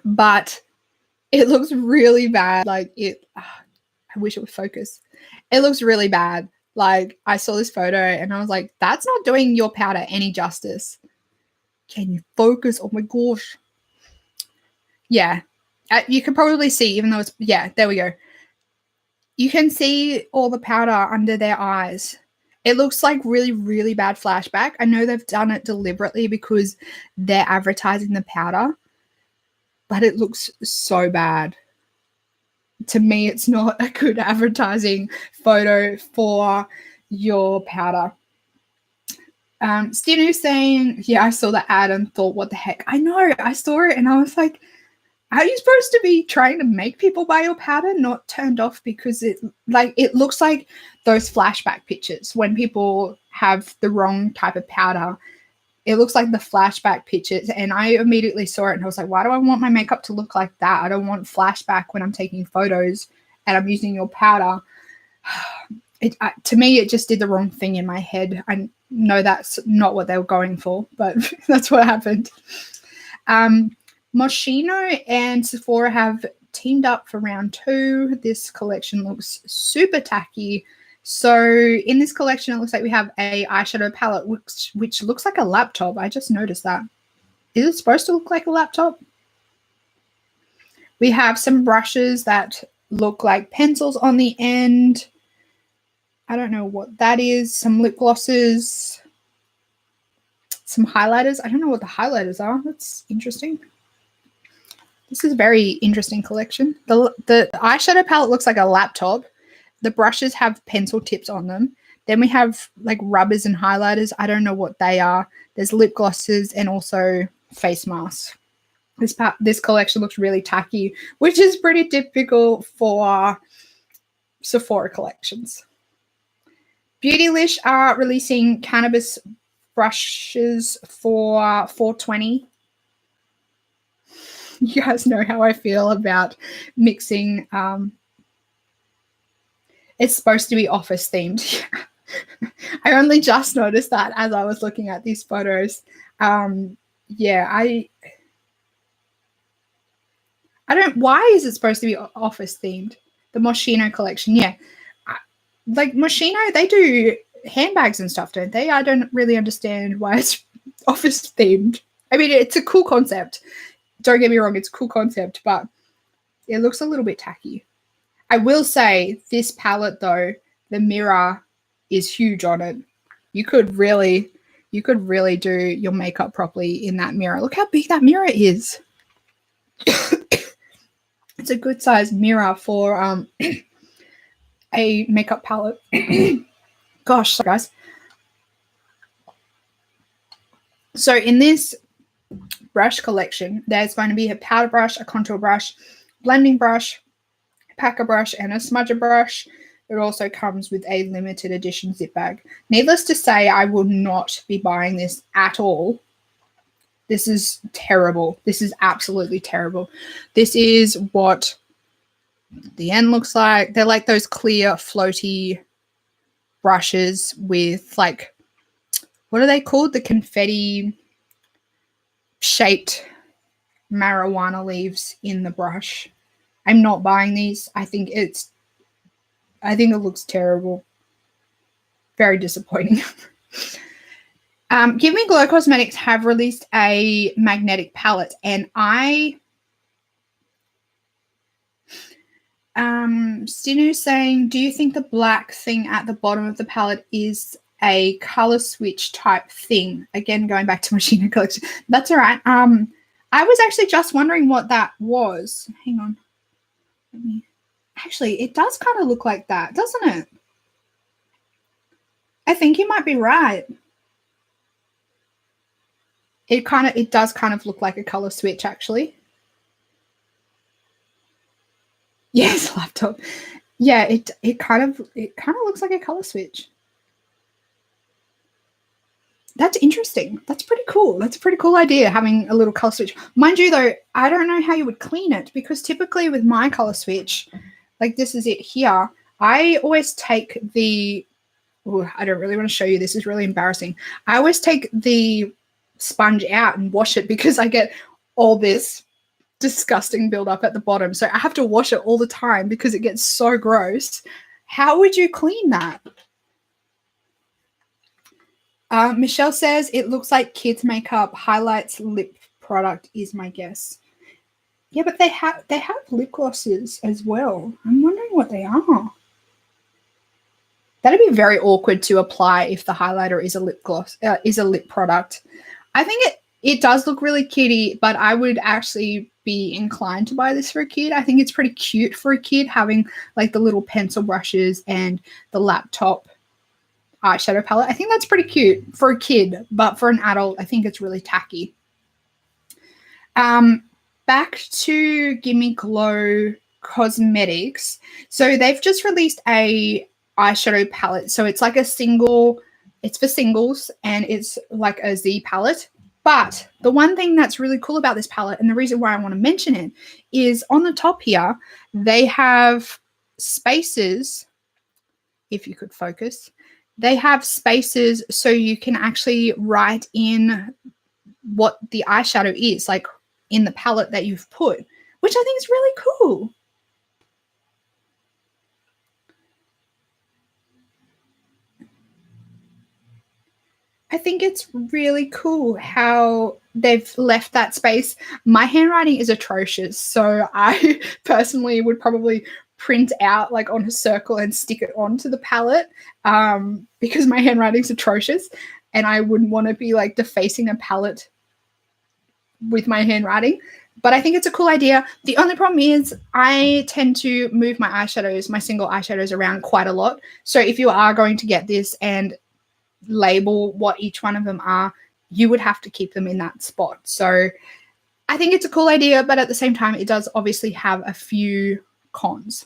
but it looks really bad. Like, I wish it would focus. It looks really bad. Like, I saw this photo and I was like, that's not doing your powder any justice. Can you focus? Oh my gosh. Yeah. You can probably see, even though it's, yeah, there we go. You can see all the powder under their eyes. It looks like really, really bad flashback. I know they've done it deliberately because they're advertising the powder, but it looks so bad. To me, it's not a good advertising photo for your powder. Stinu's saying, yeah, I saw the ad and thought, what the heck? I know, I saw it and I was like, are you supposed to be trying to make people buy your powder, not turned off because it looks like those flashback pictures when people have the wrong type of powder. It looks like the flashback pictures, and I immediately saw it and I was like, why do I want my makeup to look like that? I don't want flashback when I'm taking photos and I'm using your powder. To me, it just did the wrong thing in my head. I know that's not what they were going for, but that's what happened. Moschino and Sephora have teamed up for round 2. This collection looks super tacky. So in this collection, it looks like we have a eyeshadow palette, which looks like a laptop. I just noticed that. Is it supposed to look like a laptop? We have some brushes that look like pencils on the end. I don't know what that is. Some lip glosses. Some highlighters. I don't know what the highlighters are. That's interesting. This is a very interesting collection. The eyeshadow palette looks like a laptop. The brushes have pencil tips on them. Then we have like rubbers and highlighters. I don't know what they are. There's lip glosses and also face masks. This collection looks really tacky, which is pretty typical for Sephora collections. Beautylish are releasing cannabis brushes for $4.20. You guys know how I feel about mixing. It's supposed to be office themed. I only just noticed that as I was looking at these photos. Yeah, I don't, why is it supposed to be office themed? The Moschino collection, yeah. Like Moschino, they do handbags and stuff, don't they? I don't really understand why it's office themed. I mean, it's a cool concept. Don't get me wrong, it's a cool concept, but it looks a little bit tacky. I will say this palette though, the mirror is huge on it. You could really do your makeup properly in that mirror. Look how big that mirror is. It's a good sized mirror for a makeup palette. Gosh, sorry guys. So in this brush collection, there's going to be a powder brush, a contour brush, blending brush, packer brush, and a smudger brush. It also comes with a limited edition zip bag. Needless to say, I will not be buying this at all. This is terrible. This is absolutely terrible. This is what the end looks like. They're like those clear, floaty brushes with like, what are they called? The confetti shaped marijuana leaves in the brush. I'm not buying these. I think it looks terrible. Very disappointing. Give Me Glow Cosmetics have released a magnetic palette, and Sinu's saying, do you think the black thing at the bottom of the palette is a color switch type thing? Again, going back to Moschino collection. That's all right. I was actually just wondering what that was. Hang on. Actually, it does kind of look like that, doesn't it? I think you might be right. It does kind of look like a color switch, actually. Yes, laptop. Yeah, it kind of looks like a color switch. That's interesting. That's pretty cool. That's a pretty cool idea, having a little color switch. Mind you, though, I don't know how you would clean it, because typically with my color switch, like this is it here, I always take the, I don't really want to show you. This is really embarrassing. I always take the sponge out and wash it, because I get all this disgusting buildup at the bottom. So I have to wash it all the time because it gets so gross. How would you clean that? Michelle says, it looks like kids makeup highlights lip product is my guess. Yeah, but they have lip glosses as well. I'm wondering what they are. That'd be very awkward to apply if the highlighter is a lip gloss, is a lip product. I think it does look really cutey, but I would actually be inclined to buy this for a kid. I think it's pretty cute for a kid, having like the little pencil brushes and the laptop eyeshadow palette. I think that's pretty cute for a kid, but for an adult, I think it's really tacky. Back to Gimme Glow Cosmetics. So they've just released a eyeshadow palette. So it's like a single, it's for singles, and it's like a Z palette. But the one thing that's really cool about this palette, and the reason why I want to mention it, is on the top here, they have spaces, if you could focus, they have spaces so you can actually write in what the eyeshadow is, like in the palette that you've put, which I think is really cool. I think it's really cool how they've left that space. My handwriting is atrocious, so I personally would probably print out like on a circle and stick it onto the palette, because my handwriting's atrocious, and I wouldn't want to be like defacing a palette with my handwriting. But I think it's a cool idea. The only problem is I tend to move my eyeshadows, my single eyeshadows, around quite a lot. So if you are going to get this and label what each one of them are, you would have to keep them in that spot. So I think it's a cool idea, but at the same time, it does obviously have a few cons.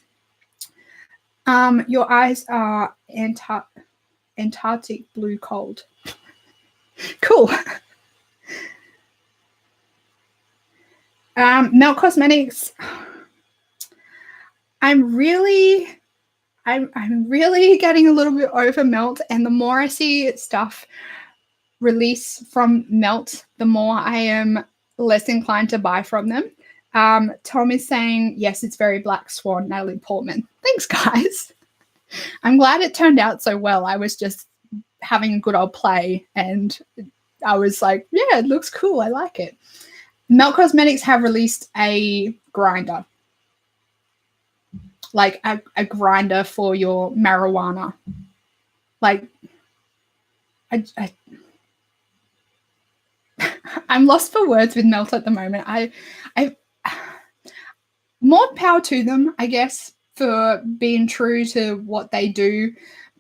Your eyes are Antarctic blue cold. Cool. Melt Cosmetics. I'm really I'm really getting a little bit over Melt, and the more I see stuff release from Melt, the more I am less inclined to buy from them. Tom is saying, yes, it's very Black Swan, Natalie Portman. Thanks, guys. I'm glad it turned out so well. I was just having a good old play, and I was like, yeah, it looks cool. I like it. Melt Cosmetics have released a grinder, like a grinder for your marijuana. Like, I'm lost for words with Melt at the moment. I more power to them, I guess, for being true to what they do.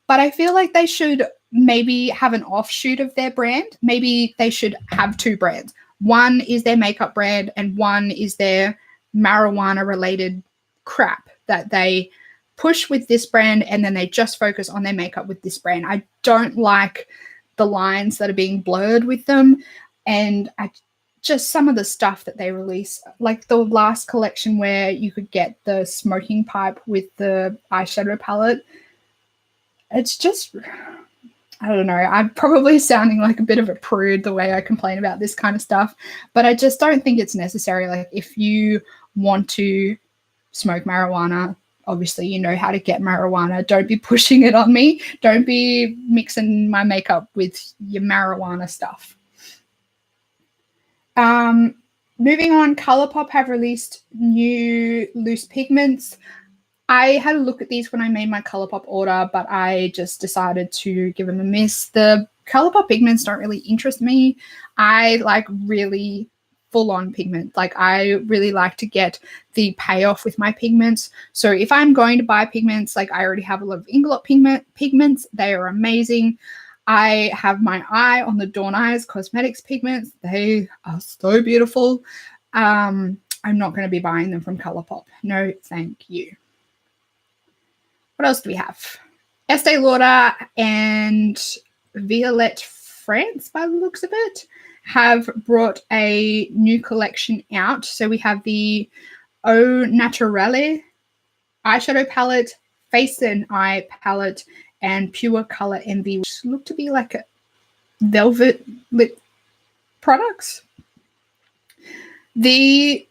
But I feel like they should maybe have an offshoot of their brand. Maybe they should have two brands. One is their makeup brand and one is their marijuana related crap that they push with this brand, and then they just focus on their makeup with this brand. I don't like the lines that are being blurred with them, and just some of the stuff that they release, like the last collection where you could get the smoking pipe with the eyeshadow palette. It's just, I don't know. I'm probably sounding like a bit of a prude the way I complain about this kind of stuff, but I just don't think it's necessary. Like, if you want to smoke marijuana, obviously you know how to get marijuana. Don't be pushing it on me. Don't be mixing my makeup with your marijuana stuff. Moving on, Colourpop have released new loose pigments. I had a look at these when I made my Colourpop order, but I just decided to give them a miss. The Colourpop pigments don't really interest me. I like really full-on pigment. Like, I really like to get the payoff with my pigments. So if I'm going to buy pigments, like, I already have a lot of Inglot pigments. They are amazing. I have my eye on the Dawn Eyes Cosmetics pigments. They are so beautiful. I'm not going to be buying them from Colourpop. No, thank you. What else do we have? Estee Lauder and Violette France, by the looks of it, have brought a new collection out. So we have the Au Naturelle eyeshadow palette, face and eye palette, and Pure Color Envy, which look to be like a velvet lip products. The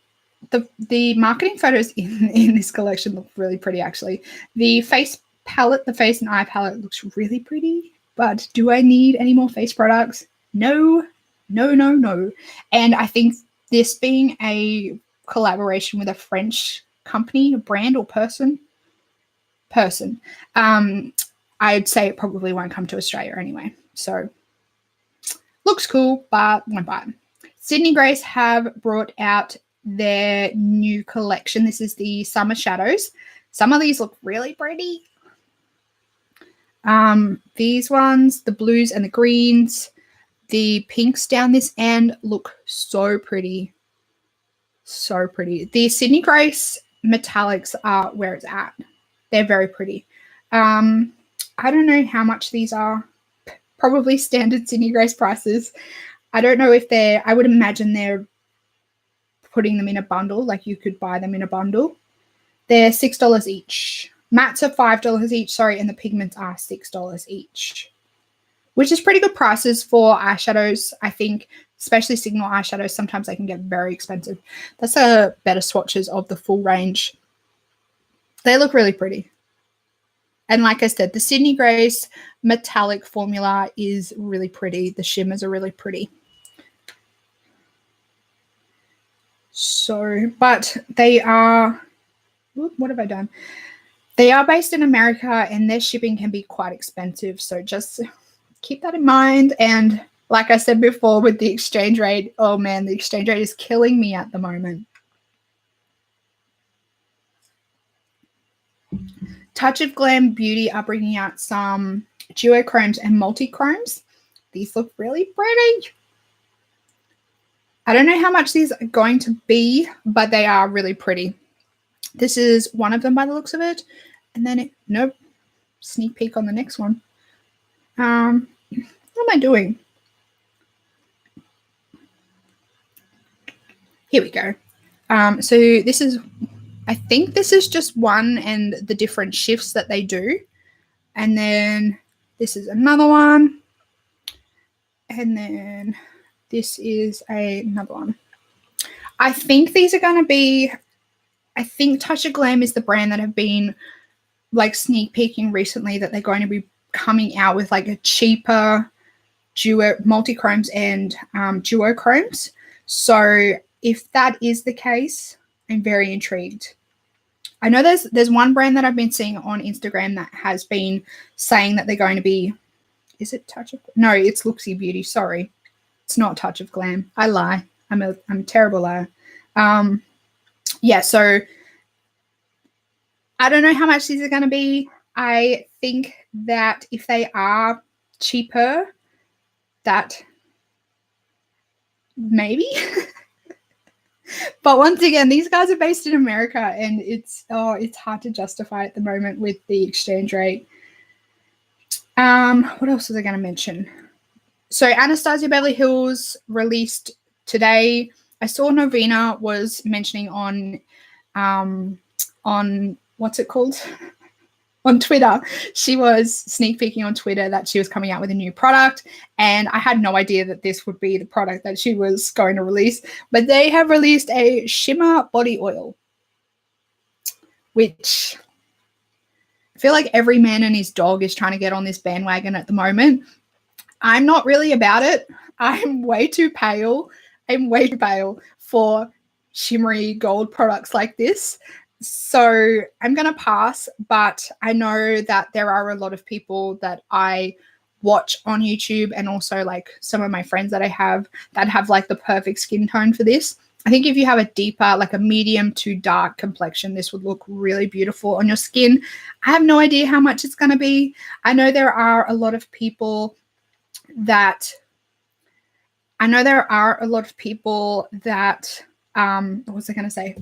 marketing photos in this collection look really pretty, actually. The face palette, the face and eye palette looks really pretty, but do I need any more face products? No. And I think this being a collaboration with a French company, a brand or person, I'd say it probably won't come to Australia anyway. So looks cool, but won't buy it. Sydney Grace have brought out their new collection. This is the Summer Shadows. Some of these look really pretty. These ones, the blues and the greens, the pinks down this end look so pretty. So pretty. The Sydney Grace metallics are where it's at. They're very pretty. I don't know how much these are. Probably standard Sydney Grace prices. I don't know if I would imagine they're putting them in a bundle, like you could buy them in a bundle. They're $6 each. Mattes are $5 each, and the pigments are $6 each, which is pretty good prices for eyeshadows. I think, especially Signal eyeshadows, sometimes they can get very expensive. That's a better swatches of the full range. They look really pretty. And like I said, the Sydney Grace metallic formula is really pretty. The shimmers are really pretty. So, but they are, what have I done? They are based in America and their shipping can be quite expensive. So just keep that in mind. And like I said before with the exchange rate, oh man, the exchange rate is killing me at the moment. Touch of Glam Beauty are bringing out some duochromes and multi-chromes. These look really pretty. I don't know how much these are going to be, but they are really pretty. This is one of them by the looks of it. And then, nope, sneak peek on the next one. What am I doing? Here we go. So this is I think this is just one and the different shifts that they do. And then this is another one. And then this is another one. I think these are going to be, I think Touch of Glam is the brand that have been like sneak peeking recently that they're going to be coming out with like a cheaper duo multi-chromes and duochromes. So if that is the case, I'm very intrigued. I know there's one brand that I've been seeing on Instagram that has been saying that they're going to be, is it Touch of, no, it's Looksy Beauty. Sorry. It's not Touch of Glam. I lie. I'm a terrible liar. Yeah, so I don't know how much these are going to be. I think that if they are cheaper, that maybe. But once again, these guys are based in America, and it's hard to justify at the moment with the exchange rate. What else was I going to mention? So Anastasia Beverly Hills released today. I saw Novena was mentioning on what's it called? On Twitter. She was sneak peeking on Twitter that she was coming out with a new product, and I had no idea that this would be the product that she was going to release, but they have released a shimmer body oil, which I feel like every man and his dog is trying to get on this bandwagon at the moment. I'm not really about it. I'm way too pale. I'm way too pale for shimmery gold products like this. So I'm going to pass, but I know that there are a lot of people that I watch on YouTube, and also like some of my friends that I have that have like the perfect skin tone for this. I think if you have a deeper, like a medium to dark complexion, this would look really beautiful on your skin. I have no idea how much it's going to be. I know there are a lot of people that what was I going to say?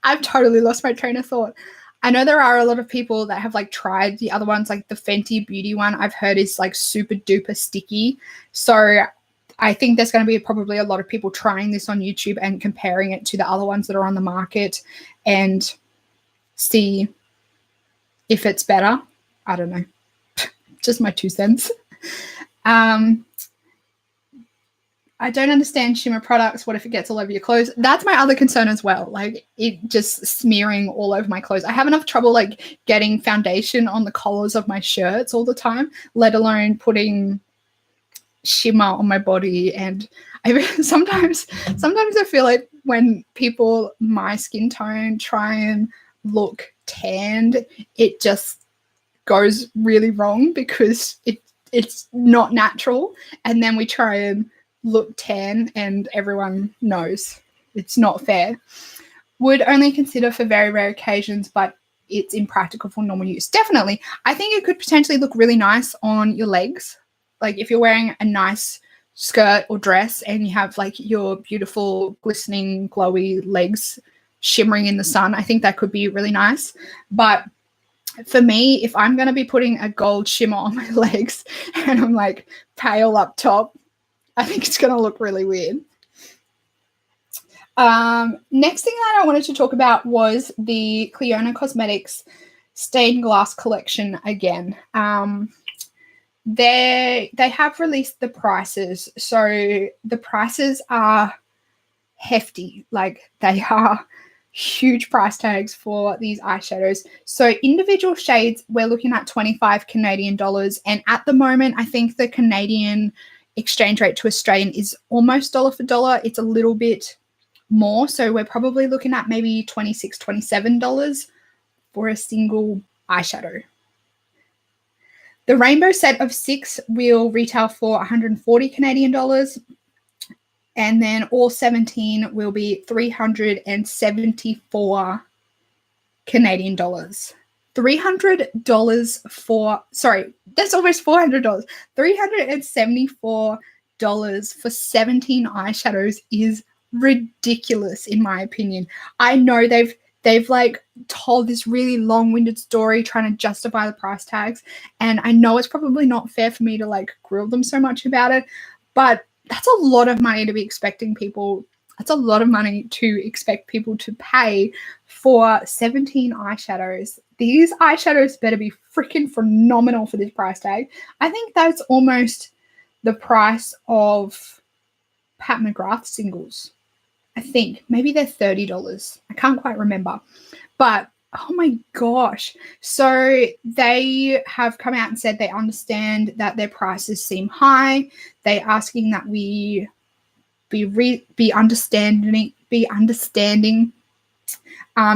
I've totally lost my train of thought. I know there are a lot of people that have like tried the other ones, like the Fenty Beauty one I've heard is like super duper sticky. So I think there's going to be probably a lot of people trying this on YouTube and comparing it to the other ones that are on the market and see if it's better. I don't know. Just my 2 cents. I don't understand shimmer products. What if it gets all over your clothes? That's my other concern as well. Like it just smearing all over my clothes. I have enough trouble like getting foundation on the collars of my shirts all the time, let alone putting shimmer on my body. And sometimes I feel like when people my skin tone try and look tanned, it just goes really wrong because it's not natural. And then we try and look tan and everyone knows it's not fair. Would only consider for very rare occasions, but it's impractical for normal use. Definitely. I think it could potentially look really nice on your legs. Like if you're wearing a nice skirt or dress and you have like your beautiful glistening glowy legs shimmering in the sun, I think that could be really nice. But for me, if I'm going to be putting a gold shimmer on my legs and I'm like pale up top, I think it's going to look really weird. Next thing that I wanted to talk about was the Clionadh Cosmetics Stained Glass Collection again. They have released the prices. So the prices are hefty. Like they are huge price tags for these eyeshadows. So individual shades, we're looking at 25 Canadian dollars. And at the moment, I think the Canadian exchange rate to Australian is almost dollar for dollar. It's a little bit more. So we're probably looking at maybe $26, $27 for a single eyeshadow. The rainbow set of 6 will retail for 140 Canadian dollars. And then all 17 will be 374 Canadian dollars. $300 for, sorry, that's almost $400. $374 for 17 eyeshadows is ridiculous in my opinion. I know they've like told this really long-winded story trying to justify the price tags, and I know it's probably not fair for me to like grill them so much about it, but that's a lot of money to be expecting people That's a lot of money to expect people to pay for 17 eyeshadows. These eyeshadows better be freaking phenomenal for this price tag. I think that's almost the price of Pat McGrath singles. I think maybe they're $30. I can't quite remember. But oh my gosh. So they have come out and said they understand that their prices seem high. They're asking that we be understanding.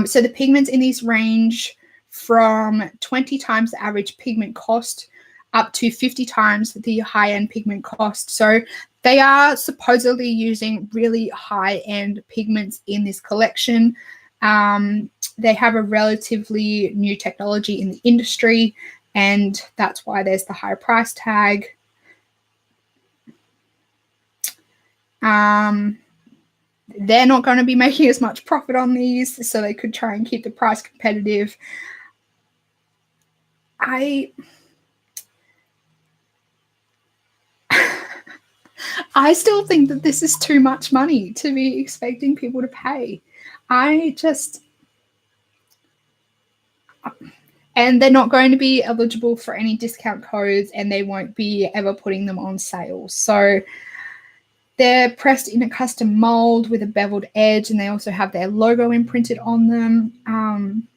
So the pigments in these range from 20 times the average pigment cost up to 50 times the high-end pigment cost. So they are supposedly using really high-end pigments in this collection. They have a relatively new technology in the industry, and that's why there's the high price tag. They're not going to be making as much profit on these, so they could try and keep the price competitive. I still think that this is too much money to be expecting people to pay. And they're not going to be eligible for any discount codes, and they won't be ever putting them on sale. So they're pressed in a custom mold with a beveled edge, and they also have their logo imprinted on them.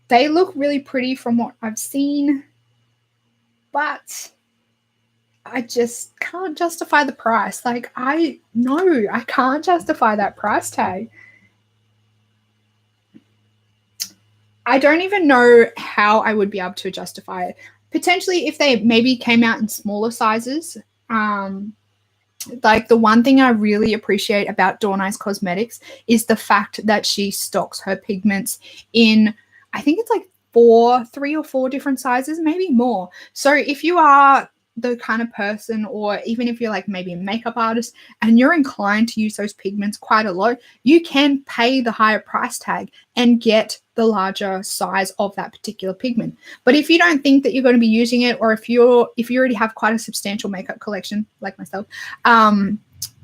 They look really pretty from what I've seen, but I just can't justify the price. Like, I can't justify that price tag. I don't even know how I would be able to justify it. Potentially if they maybe came out in smaller sizes. Like, the one thing I really appreciate about Dawn Eyes Cosmetics is the fact that she stocks her pigments in, I think it's like 3 or 4 different sizes, maybe more. So if you are the kind of person, or even if you're like maybe a makeup artist and you're inclined to use those pigments quite a lot, you can pay the higher price tag and get the larger size of that particular pigment. But if you don't think that you're going to be using it, or if you already have quite a substantial makeup collection like myself,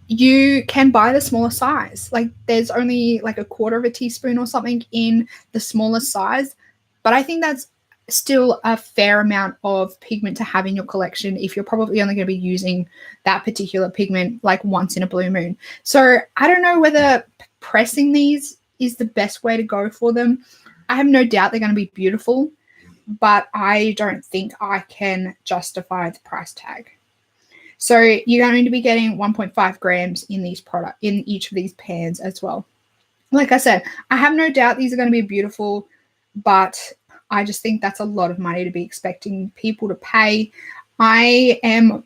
you can buy the smaller size. Like, there's only like 1/4 teaspoon or something in the smaller size, but I think that's still a fair amount of pigment to have in your collection if you're probably only going to be using that particular pigment like once in a blue moon. So I don't know whether pressing these is the best way to go for them. I have no doubt they're going to be beautiful, but I don't think I can justify the price tag. So you're going to be getting 1.5 grams in each of these pans as well. Like I said, I have no doubt these are going to be beautiful, but I just think that's a lot of money to be expecting people to pay. I'm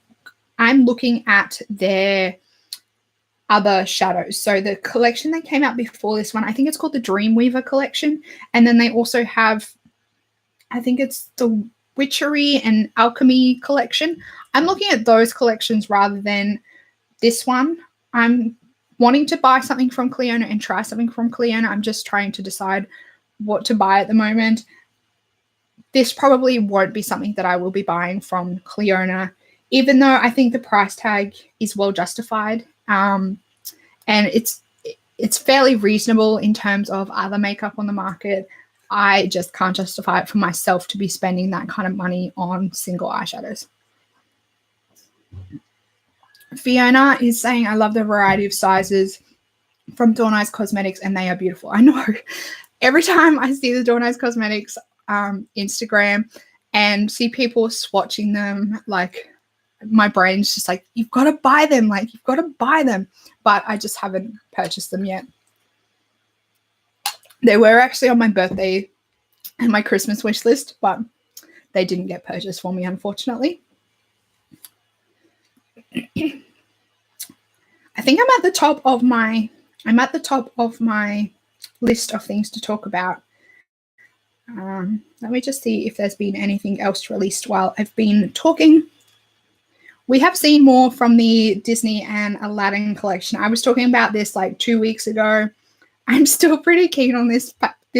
looking at their other shadows. So the collection that came out before this one, I think it's called the Dreamweaver collection. And then they also have, I think it's the Witchery and Alchemy collection. I'm looking at those collections rather than this one. I'm wanting to buy something from Cleona and try something from Cleona. I'm just trying to decide what to buy at the moment. This probably won't be something that I will be buying from Cleona, even though I think the price tag is well justified. And it's fairly reasonable in terms of other makeup on the market. I just can't justify it for myself to be spending that kind of money on single eyeshadows. Fiona is saying, I love the variety of sizes from Dawn Eyes Cosmetics, and they are beautiful. I know. Every time I see the Dawn Eyes Cosmetics Instagram and see people swatching them, like, my brain's just like, you've got to buy them. Like, you've got to buy them. But I just haven't purchased them yet. They were actually on my birthday and my Christmas wish list, but they didn't get purchased for me, unfortunately. I think I'm at the top of my list of things to talk about. Let me just see if there's been anything else released while I've been talking. We have seen more from the Disney and Aladdin collection. I was talking about this like 2 weeks ago. I'm still pretty keen on this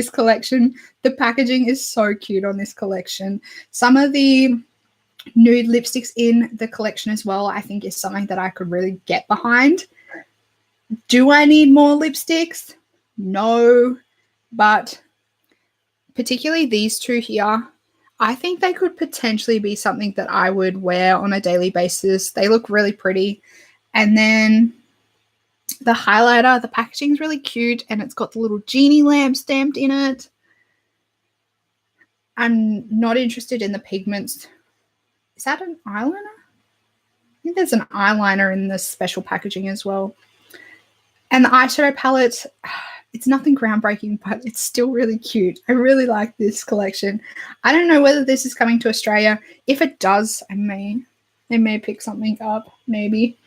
collection. The packaging is so cute on this collection. Some of the nude lipsticks in the collection as well, I think, is something that I could really get behind. Do I need more lipsticks? No, but particularly these two here, I think they could potentially be something that I would wear on a daily basis. They look really pretty. And then the highlighter, the packaging is really cute, and it's got the little genie lamp stamped in it. I'm not interested in the pigments. Is that an eyeliner? I think there's an eyeliner in this special packaging as well. And the eyeshadow palette, it's nothing groundbreaking, but it's still really cute. I really like this collection. I don't know whether this is coming to Australia. If it does, I may pick something up, maybe.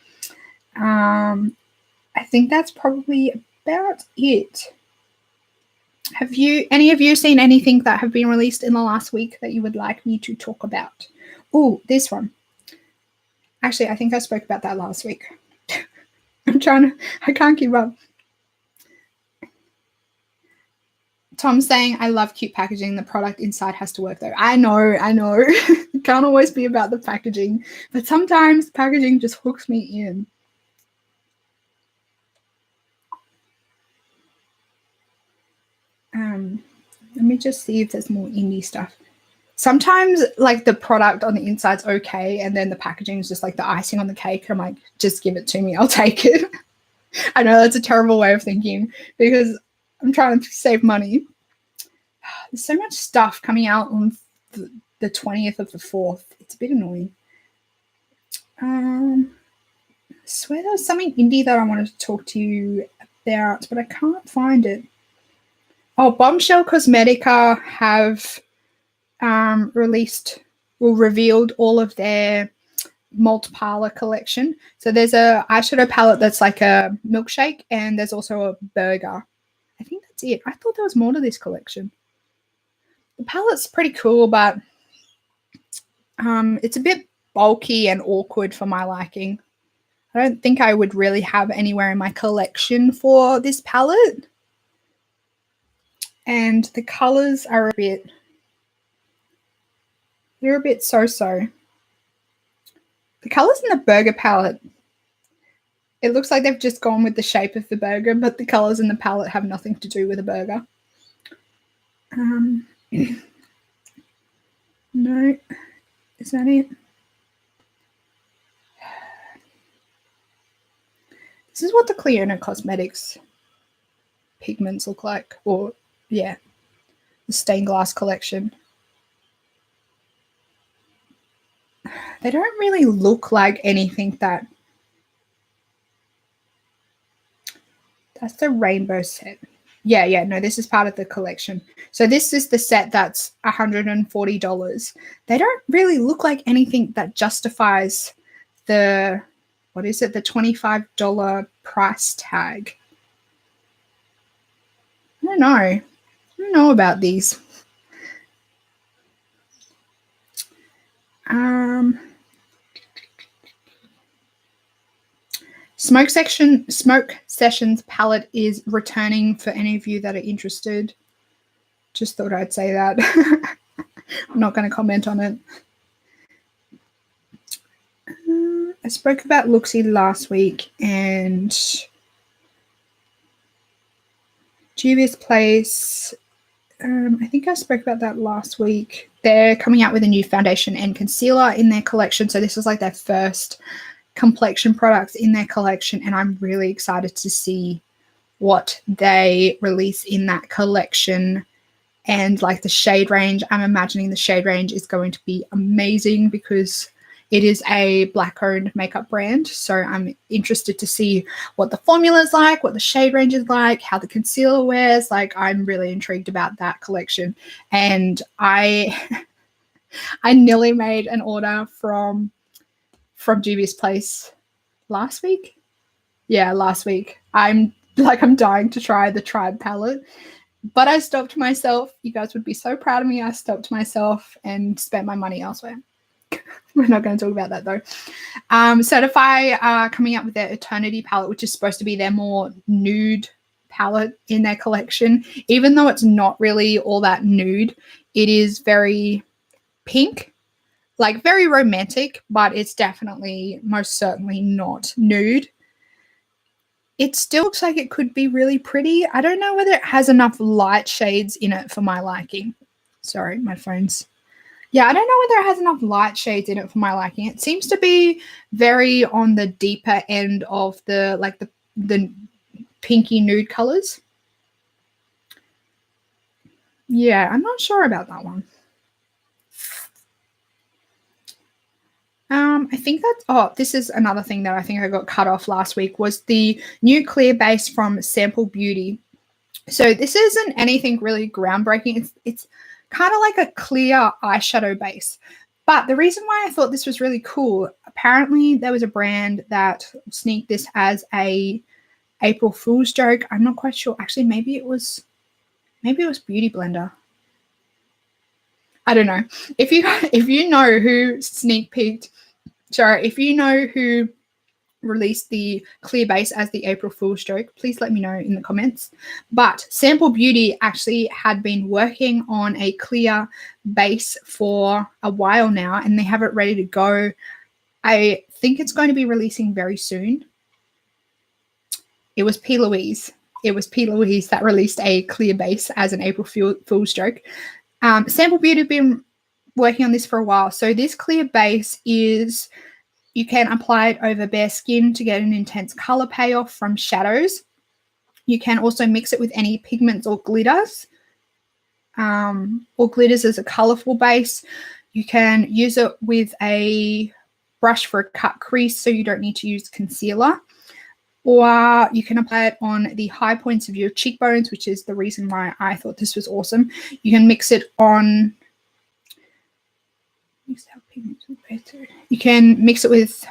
I think that's probably about it. Have any of you seen anything that have been released in the last week that you would like me to talk about? Oh, this one. Actually, I think I spoke about that last week. I can't keep up. Tom's saying, I love cute packaging. The product inside has to work though. I know. It can't always be about the packaging, but sometimes packaging just hooks me in. Let me just see if there's more indie stuff. Sometimes like the product on the inside's okay, and then the packaging is just like the icing on the cake. I'm like, just give it to me. I'll take it. I know that's a terrible way of thinking because I'm trying to save money. There's so much stuff coming out on the 20th of the 4th. It's a bit annoying. I swear there was something indie that I wanted to talk to you about, but I can't find it. Oh, Bombshell Cosmetica have revealed all of their multi-parlor collection. So there's a eyeshadow palette that's like a milkshake, and there's also a burger. I think that's it. I thought there was more to this collection. The palette's pretty cool, but it's a bit bulky and awkward for my liking. I don't think I would really have anywhere in my collection for this palette. And the colors are they're a bit so-so. The colors in the burger palette, it looks like they've just gone with the shape of the burger, but the colors in the palette have nothing to do with a burger. No, is that it? This is what the Cliona Cosmetics pigments look like, or yeah, the stained glass collection. They don't really look like anything that... That's the rainbow set. Yeah, no, this is part of the collection. So this is the set that's $140. They don't really look like anything that justifies the, what is it, the $25 price tag. I don't know about these. Smoke Sessions palette is returning for any of you that are interested. Just thought I'd say that. I'm not going to comment on it. I spoke about Looksy last week, and Juvia's Place, I think I spoke about that last week. They're coming out with a new foundation and concealer in their collection. So this is like their first complexion products in their collection, and I'm really excited to see what they release in that collection. And like the shade range, I'm imagining the shade range is going to be amazing because it is a Black-owned makeup brand. So I'm interested to see what the formula is like, what the shade range is like, how the concealer wears. Like, I'm really intrigued about that collection. And I nearly made an order from Juvia's Place last week. Yeah, last week. I'm dying to try the Tribe palette, but I stopped myself. You guys would be so proud of me. I stopped myself and spent my money elsewhere. We're not going to talk about that though. Certify are coming up with their Eternity palette, which is supposed to be their more nude palette in their collection. Even though it's not really all that nude, it is very pink. Like very romantic, but it's definitely most certainly not nude. it still looks like it could be really pretty. I don't know whether it has enough light shades in it for my liking. Sorry, my phone's... Yeah, I don't know whether it has enough light shades in it for my liking. It seems to be very on the deeper end of the pinky nude colors. Yeah, I'm not sure about that one. I think that's... Oh, this is another thing that I think I got cut off last week, was the new clear base from Sample Beauty. So this isn't anything really groundbreaking. It's kind of like a clear eyeshadow base. But the reason why I thought this was really cool, apparently there was a brand that sneaked this as a April Fool's joke. I'm not quite sure. Actually, maybe it was Beauty Blender. I don't know. If you know who sneak peeked, sorry, if you know who released the clear base as the April Fool's joke, please let me know in the comments. But Sample Beauty actually had been working on a clear base for a while now, and they have it ready to go. I think it's going to be releasing very soon. It was P. Louise. It was P. Louise that released a clear base as an April Fool's joke. Sample Beauty have been working on this for a while. So this clear base is... You can apply it over bare skin to get an intense color payoff from shadows. You can also mix it with any pigments or glitters. As a colorful base. You can use it with a brush for a cut crease, so you don't need to use concealer. Or you can apply it on the high points of your cheekbones, which is the reason why I thought this was awesome. You can mix it on... You can mix it with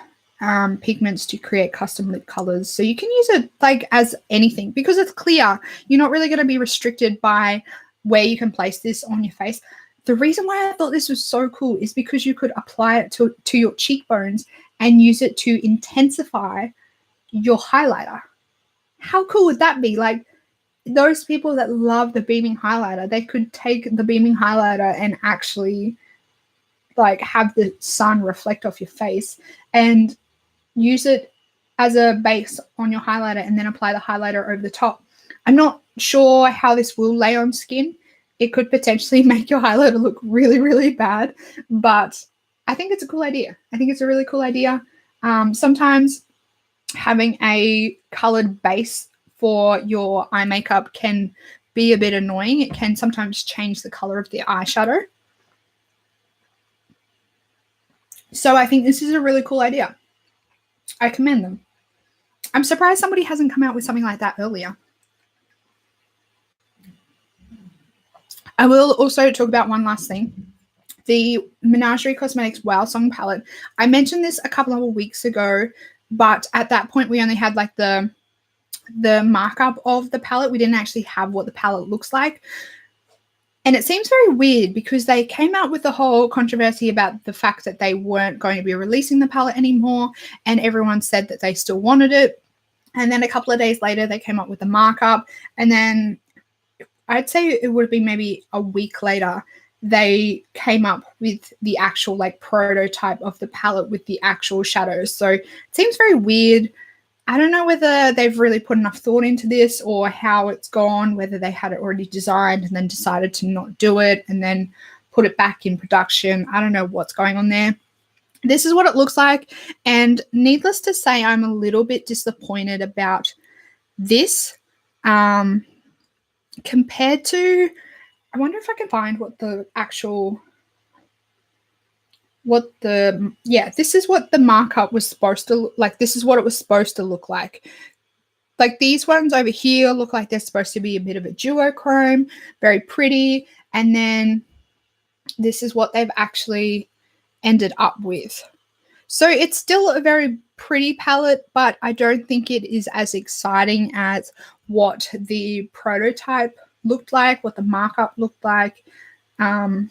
pigments to create custom lip colors. So you can use it like as anything. Because it's clear, you're not really going to be restricted by where you can place this on your face. The reason why I thought this was so cool is because you could apply it to your cheekbones and use it to intensify your highlighter. How cool would that be? Like, those people that love the beaming highlighter, they could take the beaming highlighter and actually like have the sun reflect off your face and use it as a base on your highlighter and then apply the highlighter over the top. I'm not sure how this will lay on skin. It could potentially make your highlighter look really, really bad, but I think it's a cool idea. I think it's a really cool idea. Sometimes having a colored base for your eye makeup can be a bit annoying. It can sometimes change the color of the eyeshadow. So I think this is a really cool idea. I commend them. I'm surprised somebody hasn't come out with something like that earlier. I will also talk about one last thing. The Menagerie Cosmetics Wow Song palette. I mentioned this a couple of weeks ago, but at that point we only had like the markup of the palette. We didn't actually have what the palette looks like. And it seems very weird because they came out with the whole controversy about the fact that they weren't going to be releasing the palette anymore, and everyone said that they still wanted it. And then a couple of days later, they came up with the markup, and then I'd say it would be maybe a week later, they came up with the actual like prototype of the palette with the actual shadows. So it seems very weird. I don't know whether they've really put enough thought into this or how it's gone, whether they had it already designed and then decided to not do it and then put it back in production. I don't know what's going on there. This is what it looks like. And needless to say, I'm a little bit disappointed about this compared to, I wonder if I can find what the actual... this is what the markup was supposed to look like. This is what it was supposed to look like. Like these ones over here look like they're supposed to be a bit of a duochrome, very pretty. And then this is what they've actually ended up with. So it's still a very pretty palette, but I don't think it is as exciting as what the prototype looked like, what the markup looked like. I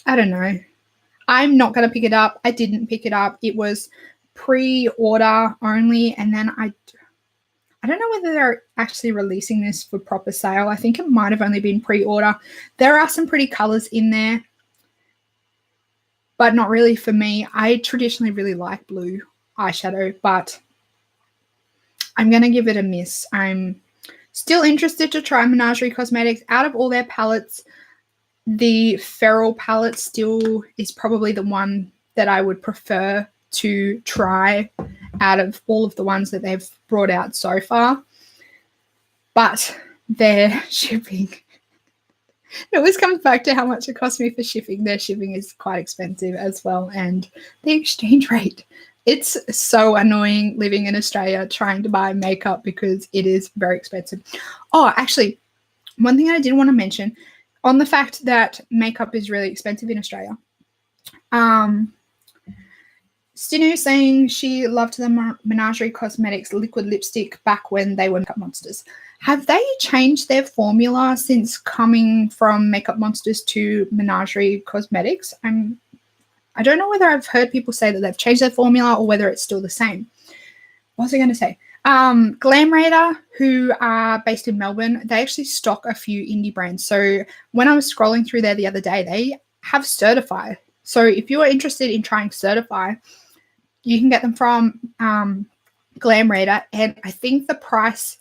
don't know. I'm not going to pick it up. I didn't pick it up. It was pre-order only. And then I don't know whether they're actually releasing this for proper sale. I think it might have only been pre-order. There are some pretty colors in there, but not really for me. I traditionally really like blue eyeshadow, but I'm going to give it a miss. I'm still interested to try Menagerie Cosmetics. Out of all their palettes, the Feral palette still is probably the one that I would prefer to try out of all of the ones that they've brought out so far. But their shipping, it always comes back to how much it costs me for shipping. Their shipping is quite expensive as well. And the exchange rate, it's so annoying living in Australia trying to buy makeup because it is very expensive. Oh, actually, one thing I did want to mention on the fact that makeup is really expensive in Australia. Stinu saying she loved the Menagerie Cosmetics liquid lipstick back when they were Makeup Monsters. Have they changed their formula since coming from Makeup Monsters to Menagerie Cosmetics? I don't know whether I've heard people say that they've changed their formula or whether it's still the same. What was I going to say? Glam Radar, who are based in Melbourne, they actually stock a few indie brands. So when I was scrolling through there the other day, they have Certify. So if you're interested in trying Certify, you can get them from Glam Radar. And I think the price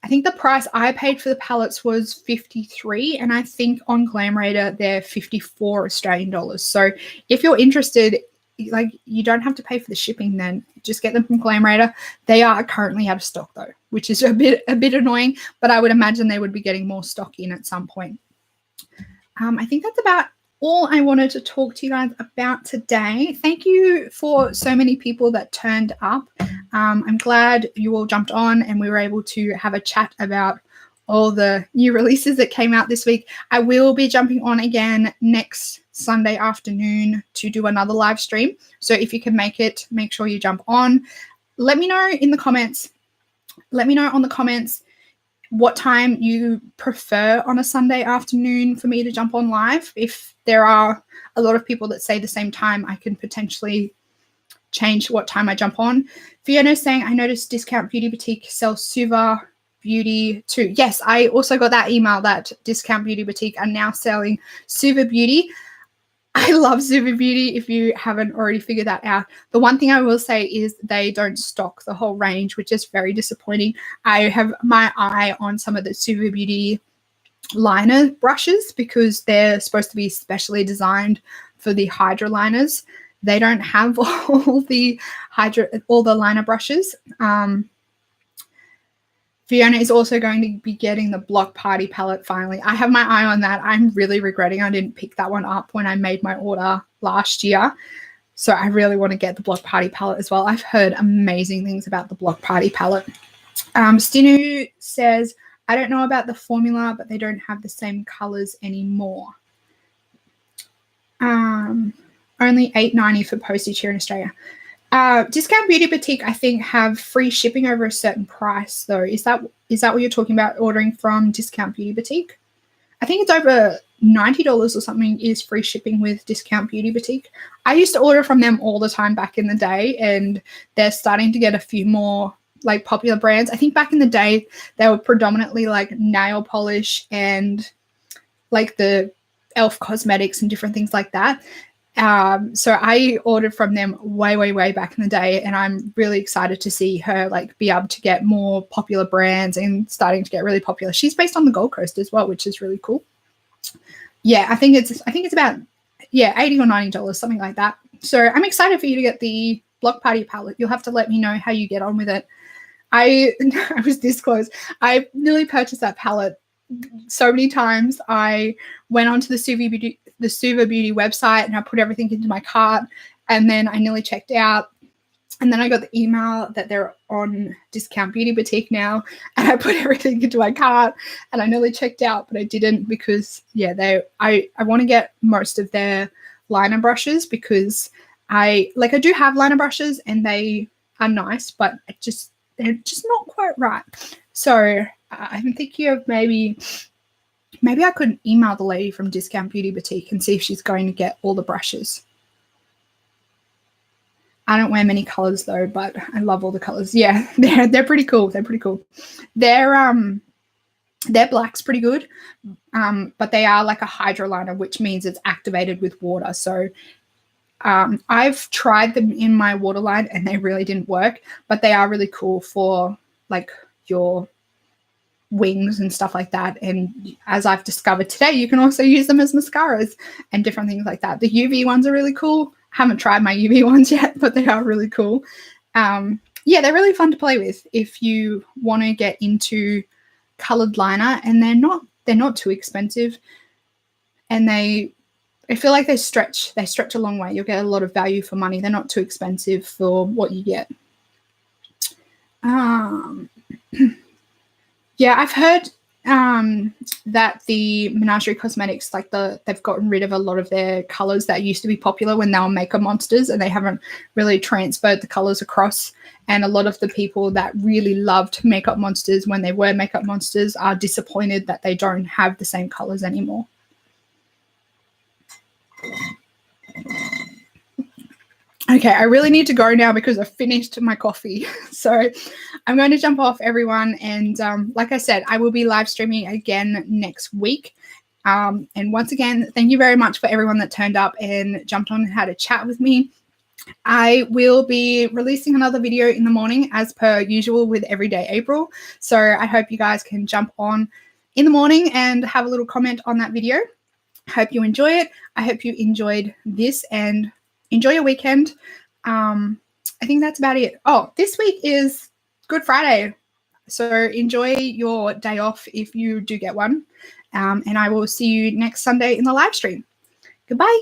I paid for the palettes was $53, and I think on Glam Radar they're $54 Australian dollars. So if you're interested, like, you don't have to pay for the shipping then. Just get them from Glam Radar. They are currently out of stock though, which is a bit annoying, but I would imagine they would be getting more stock in at some point. I think that's about all I wanted to talk to you guys about today. Thank you for so many people that turned up. I'm glad you all jumped on and we were able to have a chat about all the new releases that came out this week. I will be jumping on again next Sunday afternoon to do another live stream. So if you can make it, make sure you jump on. Let me know in the comments. Let me know on the comments what time you prefer on a Sunday afternoon for me to jump on live. If there are a lot of people that say the same time, I can potentially change what time I jump on. Fiona is saying, I noticed Discount Beauty Boutique sells Suva Beauty too. Yes, I also got that email that Discount Beauty Boutique are now selling Suva Beauty. I love Suva Beauty, if you haven't already figured that out. The one thing I will say is they don't stock the whole range, which is very disappointing. I have my eye on some of the Suva Beauty liner brushes because they're supposed to be specially designed for the Hydra liners. They don't have all the liner brushes. Fiona is also going to be getting the Block Party palette finally. I have my eye on that. I'm really regretting I didn't pick that one up when I made my order last year. So I really want to get the Block Party palette as well. I've heard amazing things about the Block Party palette. Stinu says, I don't know about the formula, but they don't have the same colors anymore. Only $8.90 for postage here in Australia. Discount Beauty Boutique, I think, have free shipping over a certain price, though. Is that what you're talking about, ordering from Discount Beauty Boutique? I think it's over $90 or something is free shipping with Discount Beauty Boutique. I used to order from them all the time back in the day, and they're starting to get a few more like popular brands. I think back in the day, they were predominantly like nail polish and like the e.l.f. cosmetics and different things like that. So I ordered from them way back in the day, and I'm really excited to see her like be able to get more popular brands and starting to get really popular. She's based on the Gold Coast as well, which is really cool. Yeah, I think it's about $80 or $90, something like that. So I'm excited for you to get the Block Party palette. You'll have to let me know how you get on with it. I was this close. I nearly purchased that palette so many times. I went onto the Suva Beauty website and I put everything into my cart, and then I nearly checked out, and then I got the email that they're on Discount Beauty Boutique now, and I put everything into my cart and I nearly checked out, but I didn't because I want to get most of their liner brushes because I do have liner brushes and they are nice, but they're just not quite right. So I'm thinking of maybe I could email the lady from Discount Beauty Boutique and see if she's going to get all the brushes. I don't wear many colors though, but I love all the colors. Yeah, they're pretty cool. They're pretty cool. Their black's pretty good, but they are like a hydro liner, which means it's activated with water. So I've tried them in my waterline and they really didn't work, but they are really cool for like your wings and stuff like that. And as I've discovered today, you can also use them as mascaras and different things like that. The UV ones are really cool. I haven't tried my UV ones yet, but they are really cool. Yeah, they're really fun to play with if you want to get into colored liner, and they're not too expensive, and I feel like they stretch a long way. You'll get a lot of value for money. They're not too expensive for what you get. Yeah, I've heard that the Menagerie Cosmetics, like they've gotten rid of a lot of their colors that used to be popular when they were Makeup Monsters, and they haven't really transferred the colors across. And a lot of the people that really loved Makeup Monsters when they were Makeup Monsters are disappointed that they don't have the same colors anymore. Okay, I really need to go now because I've finished my coffee. So I'm going to jump off, everyone. And like I said, I will be live streaming again next week. And once again, thank you very much for everyone that turned up and jumped on and had a chat with me. I will be releasing another video in the morning as per usual with Everyday April. So I hope you guys can jump on in the morning and have a little comment on that video. I hope you enjoy it. I hope you enjoyed this, and enjoy your weekend. I think that's about it. Oh, this week is Good Friday. So enjoy your day off if you do get one. And I will see you next Sunday in the live stream. Goodbye.